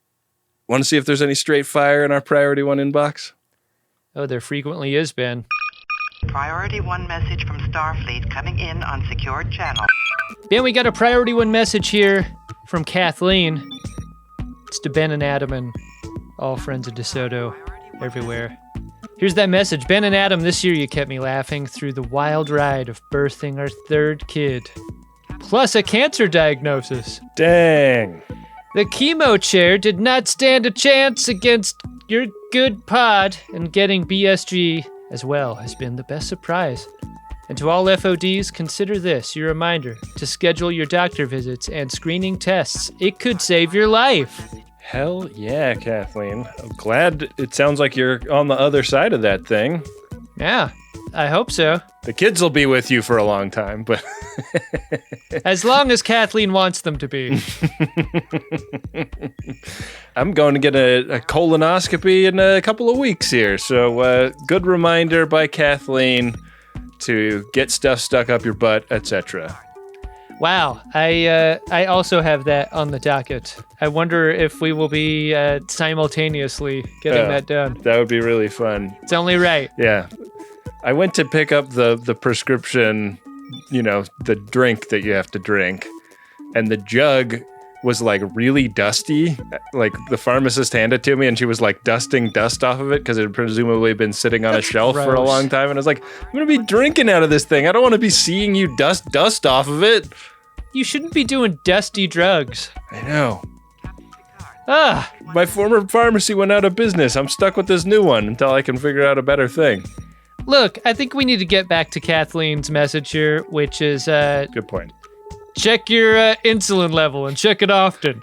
Speaker 1: Want to see if there's any straight fire in our Priority 1 inbox?
Speaker 7: Oh, there frequently is, Ben.
Speaker 11: Priority 1 message from Starfleet coming in on secured channel.
Speaker 7: Ben, we got a Priority 1 message here from Kathleen. It's to Ben and Adam and all friends of DeSoto everywhere. Here's that message. Ben and Adam, this year you kept me laughing through the wild ride of birthing our third kid. Plus a cancer diagnosis.
Speaker 12: Dang.
Speaker 7: The chemo chair did not stand a chance against your good pod, and getting BSG as well has been the best surprise. And to all FODs, consider this your reminder to schedule your doctor visits and screening tests. It could save your life.
Speaker 12: Hell yeah, Kathleen. I'm glad it sounds like you're on the other side of that thing.
Speaker 7: Yeah, I hope so.
Speaker 12: The kids will be with you for a long time, but...
Speaker 7: As long as Kathleen wants them to be.
Speaker 12: I'm going to get a colonoscopy in a couple of weeks here, so good reminder by Kathleen to get stuff stuck up your butt, etc.
Speaker 7: Wow, I also have that on the docket. I wonder if we will be simultaneously getting that done.
Speaker 12: That would be really fun.
Speaker 7: It's only right.
Speaker 12: Yeah. I went to pick up the prescription, the drink that you have to drink, and the jug was like really dusty. Like the pharmacist handed it to me and she was like dusting dust off of it because it had presumably been sitting on a shelf for a long time. And I was like, I'm going to be drinking out of this thing. I don't want to be seeing you dust off of it.
Speaker 7: You shouldn't be doing dusty drugs.
Speaker 12: I know. My former pharmacy went out of business. I'm stuck with this new one until I can figure out a better thing.
Speaker 7: Look, I think we need to get back to Kathleen's message here, which is...
Speaker 12: Good point.
Speaker 7: Check your insulin level and check it often.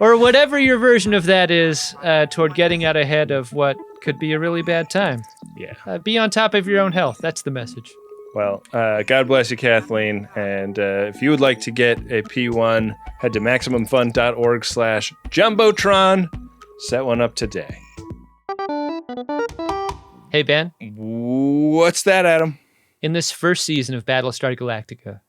Speaker 7: Or whatever your version of that is toward getting out ahead of what could be a really bad time.
Speaker 12: Yeah.
Speaker 7: Be on top of your own health. That's the message.
Speaker 12: Well, God bless you, Kathleen. And if you would like to get a P1, head to MaximumFun.org/Jumbotron. Set one up today.
Speaker 7: Hey, Ben.
Speaker 12: What's that, Adam?
Speaker 7: In this first season of Battlestar Galactica,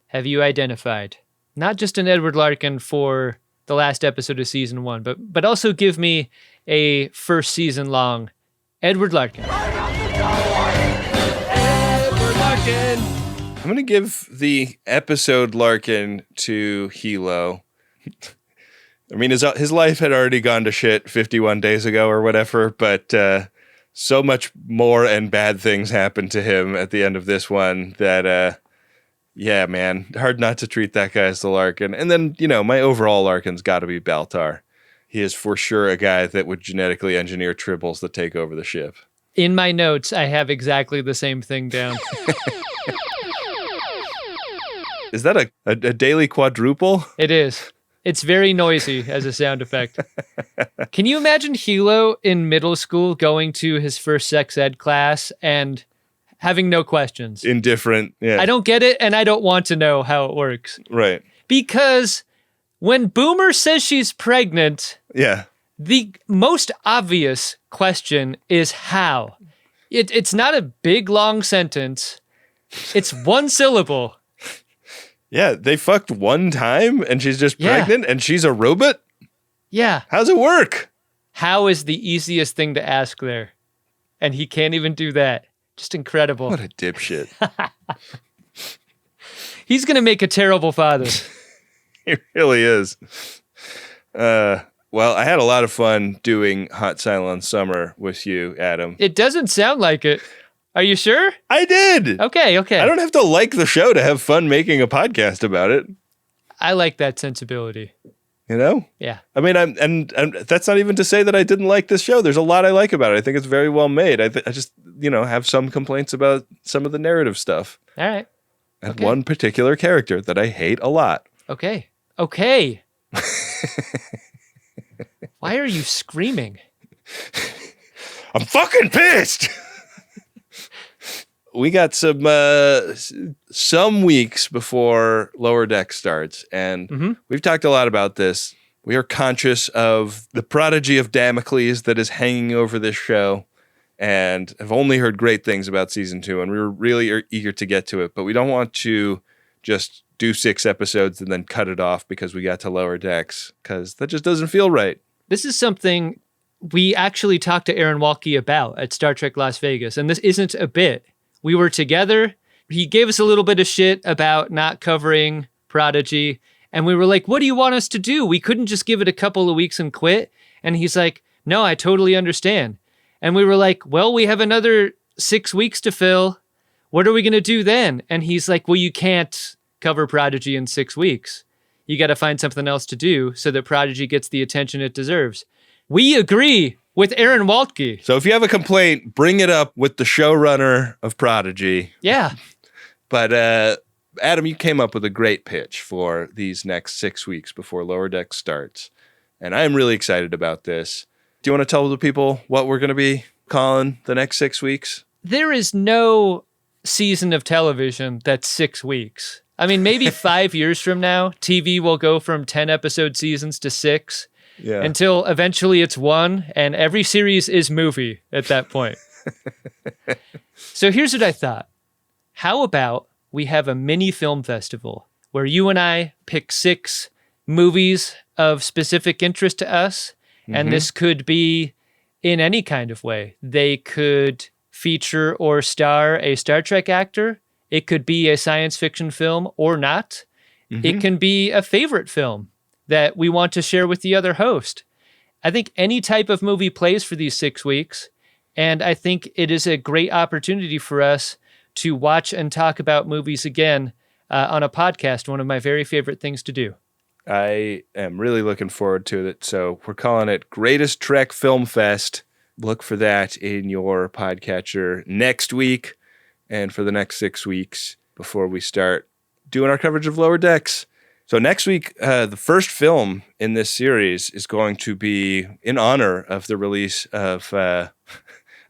Speaker 7: have you identified not just an Edward Larkin for the last episode of season 1, but also give me a first season long Edward Larkin?
Speaker 12: Edward Larkin! I'm going to give the episode Larkin to Hilo. I mean, his life had already gone to shit 51 days ago or whatever, but so much more and bad things happened to him at the end of this one that, yeah, man, hard not to treat that guy as the Larkin. And then, my overall Larkin's got to be Baltar. He is for sure a guy that would genetically engineer tribbles that take over the ship.
Speaker 7: In my notes, I have exactly the same thing down.
Speaker 12: Is that a daily quadruple?
Speaker 7: It is. It's very noisy as a sound effect. Can you imagine Hilo in middle school going to his first sex ed class and having no questions?
Speaker 12: Indifferent, yeah.
Speaker 7: I don't get it, and I don't want to know how it works.
Speaker 12: Right.
Speaker 7: Because when Boomer says she's pregnant,
Speaker 12: yeah,
Speaker 7: the most obvious question is how. It's not a big, long sentence. It's one syllable.
Speaker 12: Yeah, they fucked one time and she's just pregnant and she's a robot?
Speaker 7: Yeah.
Speaker 12: How's it work?
Speaker 7: How is the easiest thing to ask there? And he can't even do that. Just incredible.
Speaker 12: What a dipshit.
Speaker 7: He's going to make a terrible father.
Speaker 12: He really is. Well, I had a lot of fun doing Hot Silent Summer with you, Adam.
Speaker 7: It doesn't sound like it. Are you sure?
Speaker 12: I did.
Speaker 7: Okay.
Speaker 12: I don't have to like the show to have fun making a podcast about it.
Speaker 7: I like that sensibility.
Speaker 12: Yeah. I mean, and that's not even to say that I didn't like this show. There's a lot I like about it. I think it's very well made. I just, have some complaints about some of the narrative stuff.
Speaker 7: All right.
Speaker 12: And one particular character that I hate a lot.
Speaker 7: Okay. Why are you screaming?
Speaker 12: I'm fucking pissed. We got some weeks before Lower Deck starts, and we've talked a lot about this. We are conscious of the prodigy of Damocles that is hanging over this show, and have only heard great things about season 2, and we were really eager to get to it, but we don't want to just do 6 episodes and then cut it off because we got to Lower Decks, because that just doesn't feel right.
Speaker 7: This is something we actually talked to Aaron Walke about at Star Trek Las Vegas, and this isn't a bit. We were together. He gave us a little bit of shit about not covering Prodigy. And we were like, what do you want us to do? We couldn't just give it a couple of weeks and quit. And he's like, no, I totally understand. And we were like, well, we have another 6 weeks to fill. What are we going to do then? And he's like, well, you can't cover Prodigy in 6 weeks. You got to find something else to do so that Prodigy gets the attention it deserves. We agree with Aaron Waltke.
Speaker 12: So if you have a complaint, bring it up with the showrunner of Prodigy.
Speaker 7: Yeah.
Speaker 12: But Adam, you came up with a great pitch for these next 6 weeks before Lower Decks starts. And I'm really excited about this. Do you want to tell the people what we're going to be calling the next 6 weeks?
Speaker 7: There is no season of television that's 6 weeks. I mean, maybe 5 years from now, TV will go from 10-episode seasons to 6 until eventually it's 1, and every series is movie at that point. So here's what I thought. How about we have a mini film festival where you and I pick 6 movies of specific interest to us, and this could be in any kind of way. They could feature or star a Star Trek actor. It could be a science fiction film or not. It can be a favorite film that we want to share with the other host. I think any type of movie plays for these 6 weeks, and I think it is a great opportunity for us to watch and talk about movies again on a podcast, one of my very favorite things to do.
Speaker 12: I am really looking forward to it. So we're calling it Greatest Trek Film Fest. Look for that in your podcatcher next week and for the next 6 weeks before we start doing our coverage of Lower Decks. So next week, the first film in this series is going to be in honor of the release of, I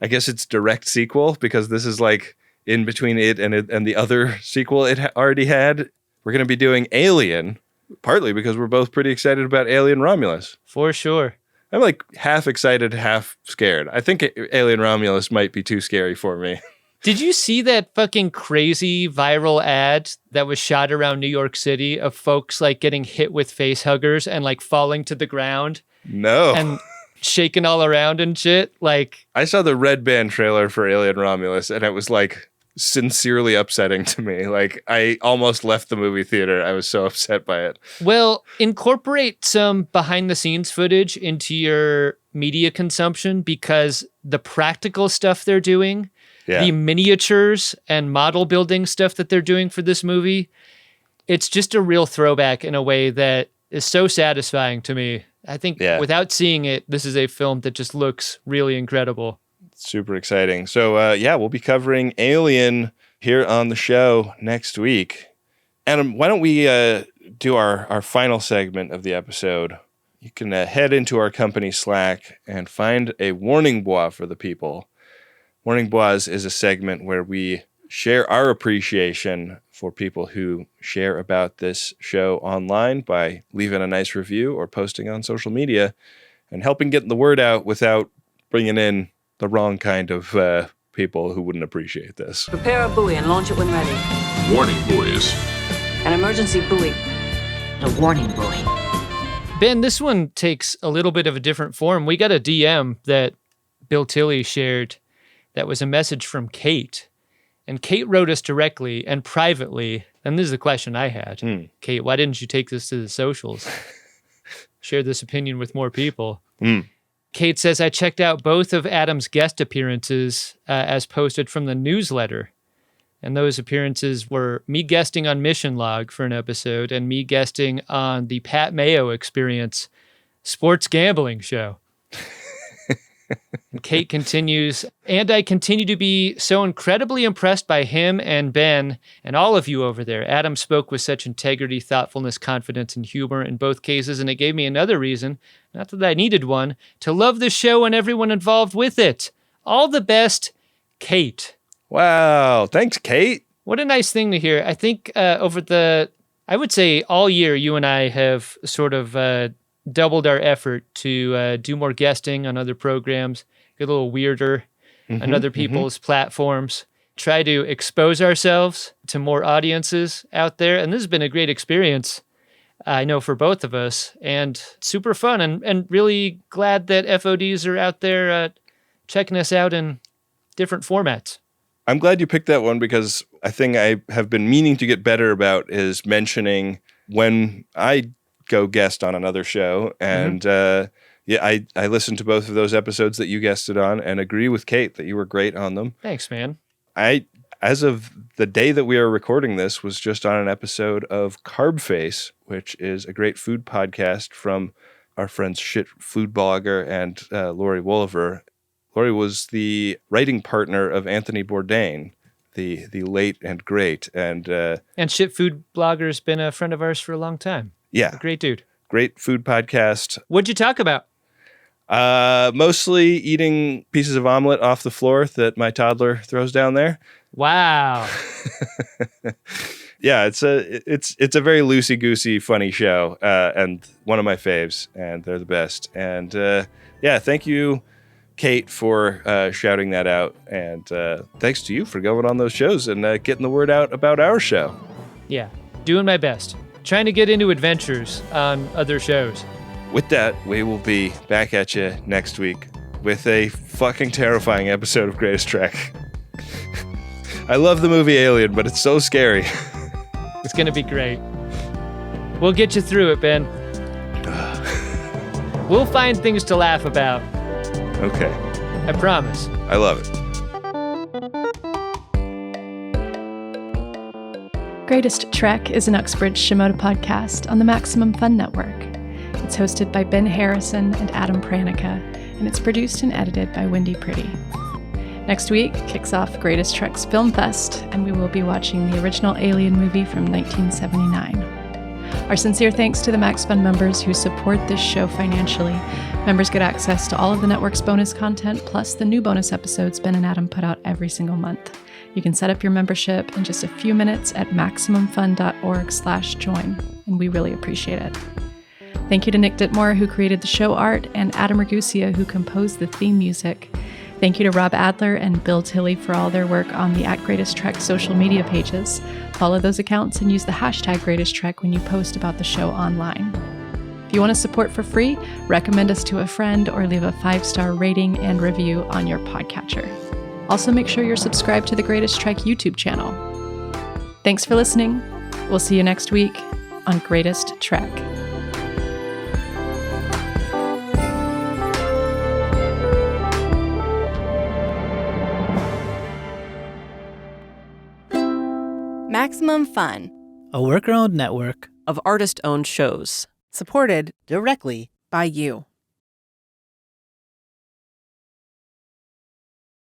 Speaker 12: guess it's direct sequel, because this is like in between it and the other sequel it already had. We're going to be doing Alien, partly because we're both pretty excited about Alien Romulus.
Speaker 7: For sure.
Speaker 12: I'm like half excited, half scared. I think Alien Romulus might be too scary for me.
Speaker 7: Did you see that fucking crazy viral ad that was shot around New York City of folks like getting hit with face huggers and like falling to the ground?
Speaker 12: No.
Speaker 7: And shaking all around and shit? Like,
Speaker 12: I saw the Red Band trailer for Alien Romulus and it was like sincerely upsetting to me. Like I almost left the movie theater. I was so upset by it.
Speaker 7: Well, incorporate some behind the scenes footage into your media consumption, because the practical stuff they're doing, the miniatures and model building stuff that they're doing for this movie, it's just a real throwback in a way that is so satisfying to me. I think without seeing it, this is a film that just looks really incredible.
Speaker 12: Super exciting. So, we'll be covering Alien here on the show next week. Adam, why don't we do our final segment of the episode? You can head into our company Slack and find a warning bois for the people. Warning Bois is a segment where we share our appreciation for people who share about this show online by leaving a nice review or posting on social media and helping get the word out without bringing in the wrong kind of people who wouldn't appreciate this.
Speaker 13: Prepare a buoy and launch it when ready.
Speaker 14: Warning buoys.
Speaker 13: An emergency buoy. A warning buoy.
Speaker 7: Ben, this one takes a little bit of a different form. We got a DM that Bill Tilley shared that was a message from Kate. And Kate wrote us directly and privately. And this is the question I had. Kate, why didn't you take this to the socials? Share this opinion with more people. Kate says, I checked out both of Adam's guest appearances as posted from the newsletter. And those appearances were me guesting on Mission Log for an episode and me guesting on the Pat Mayo Experience sports gambling show. And Kate continues, and I continue to be so incredibly impressed by him and Ben and all of you over there. Adam spoke with such integrity, thoughtfulness, confidence, and humor in both cases, and it gave me another reason, not that I needed one, to love the show and everyone involved with it. All the best, Kate.
Speaker 12: Wow. Thanks, Kate.
Speaker 7: What a nice thing to hear. I think I would say all year, you and I have sort of doubled our effort to do more guesting on other programs, get a little weirder on other people's platforms, try to expose ourselves to more audiences out there. And this has been a great experience, I know, for both of us, and super fun, and really glad that FODs are out there checking us out in different formats.
Speaker 12: I'm glad you picked that one, because a thing I have been meaning to get better about is mentioning when I go guest on another show and Yeah, I listened to both of those episodes that you guested on and agree with Kate that you were great on them.
Speaker 7: Thanks, man.
Speaker 12: As of the day that we are recording this, was just on an episode of Carb Face, which is a great food podcast from our friends Shit Food Blogger and Lori Wolliver. Lori was the writing partner of Anthony Bourdain, the late and great. And
Speaker 7: Shit Food Blogger's been a friend of ours for a long time.
Speaker 12: Yeah.
Speaker 7: A great dude.
Speaker 12: Great food podcast.
Speaker 7: What'd you talk about?
Speaker 12: Mostly eating pieces of omelet off the floor that my toddler throws down there.
Speaker 7: Wow.
Speaker 12: Yeah, it's a very loosey-goosey, funny show, and one of my faves, and they're the best. And yeah, thank you, Kate, for shouting that out, and thanks to you for going on those shows and getting the word out about our show.
Speaker 7: Yeah, doing my best. Trying to get into adventures on other shows.
Speaker 12: With that, we will be back at you next week with a fucking terrifying episode of Greatest Trek. I love the movie Alien, but it's so scary.
Speaker 7: It's going to be great. We'll get you through it, Ben. We'll find things to laugh about.
Speaker 12: Okay.
Speaker 7: I promise.
Speaker 12: I love it.
Speaker 14: Greatest Trek is an Uxbridge Shimoda podcast on the Maximum Fun Network. It's hosted by Ben Harrison and Adam Pranica, and it's produced and edited by Wynde Priddy. Next week kicks off Greatest Trek's Film Fest, and we will be watching the original Alien movie from 1979. Our sincere thanks to the Max Fun members who support this show financially. Members get access to all of the network's bonus content, plus the new bonus episodes Ben and Adam put out every single month. You can set up your membership in just a few minutes at MaximumFun.org/join, and we really appreciate it. Thank you to Nick Dittmore, who created the show art, and Adam Ragusia, who composed the theme music. Thank you to Rob Adler and Bill Tilley for all their work on the @GreatestTrek social media pages. Follow those accounts and use the hashtag GreatestTrek when you post about the show online. If you want to support for free, recommend us to a friend or leave a 5-star rating and review on your podcatcher. Also, make sure you're subscribed to the Greatest Trek YouTube channel. Thanks for listening. We'll see you next week on Greatest Trek.
Speaker 15: Maximum Fun,
Speaker 16: a worker-owned network
Speaker 15: of artist-owned shows, supported directly by you.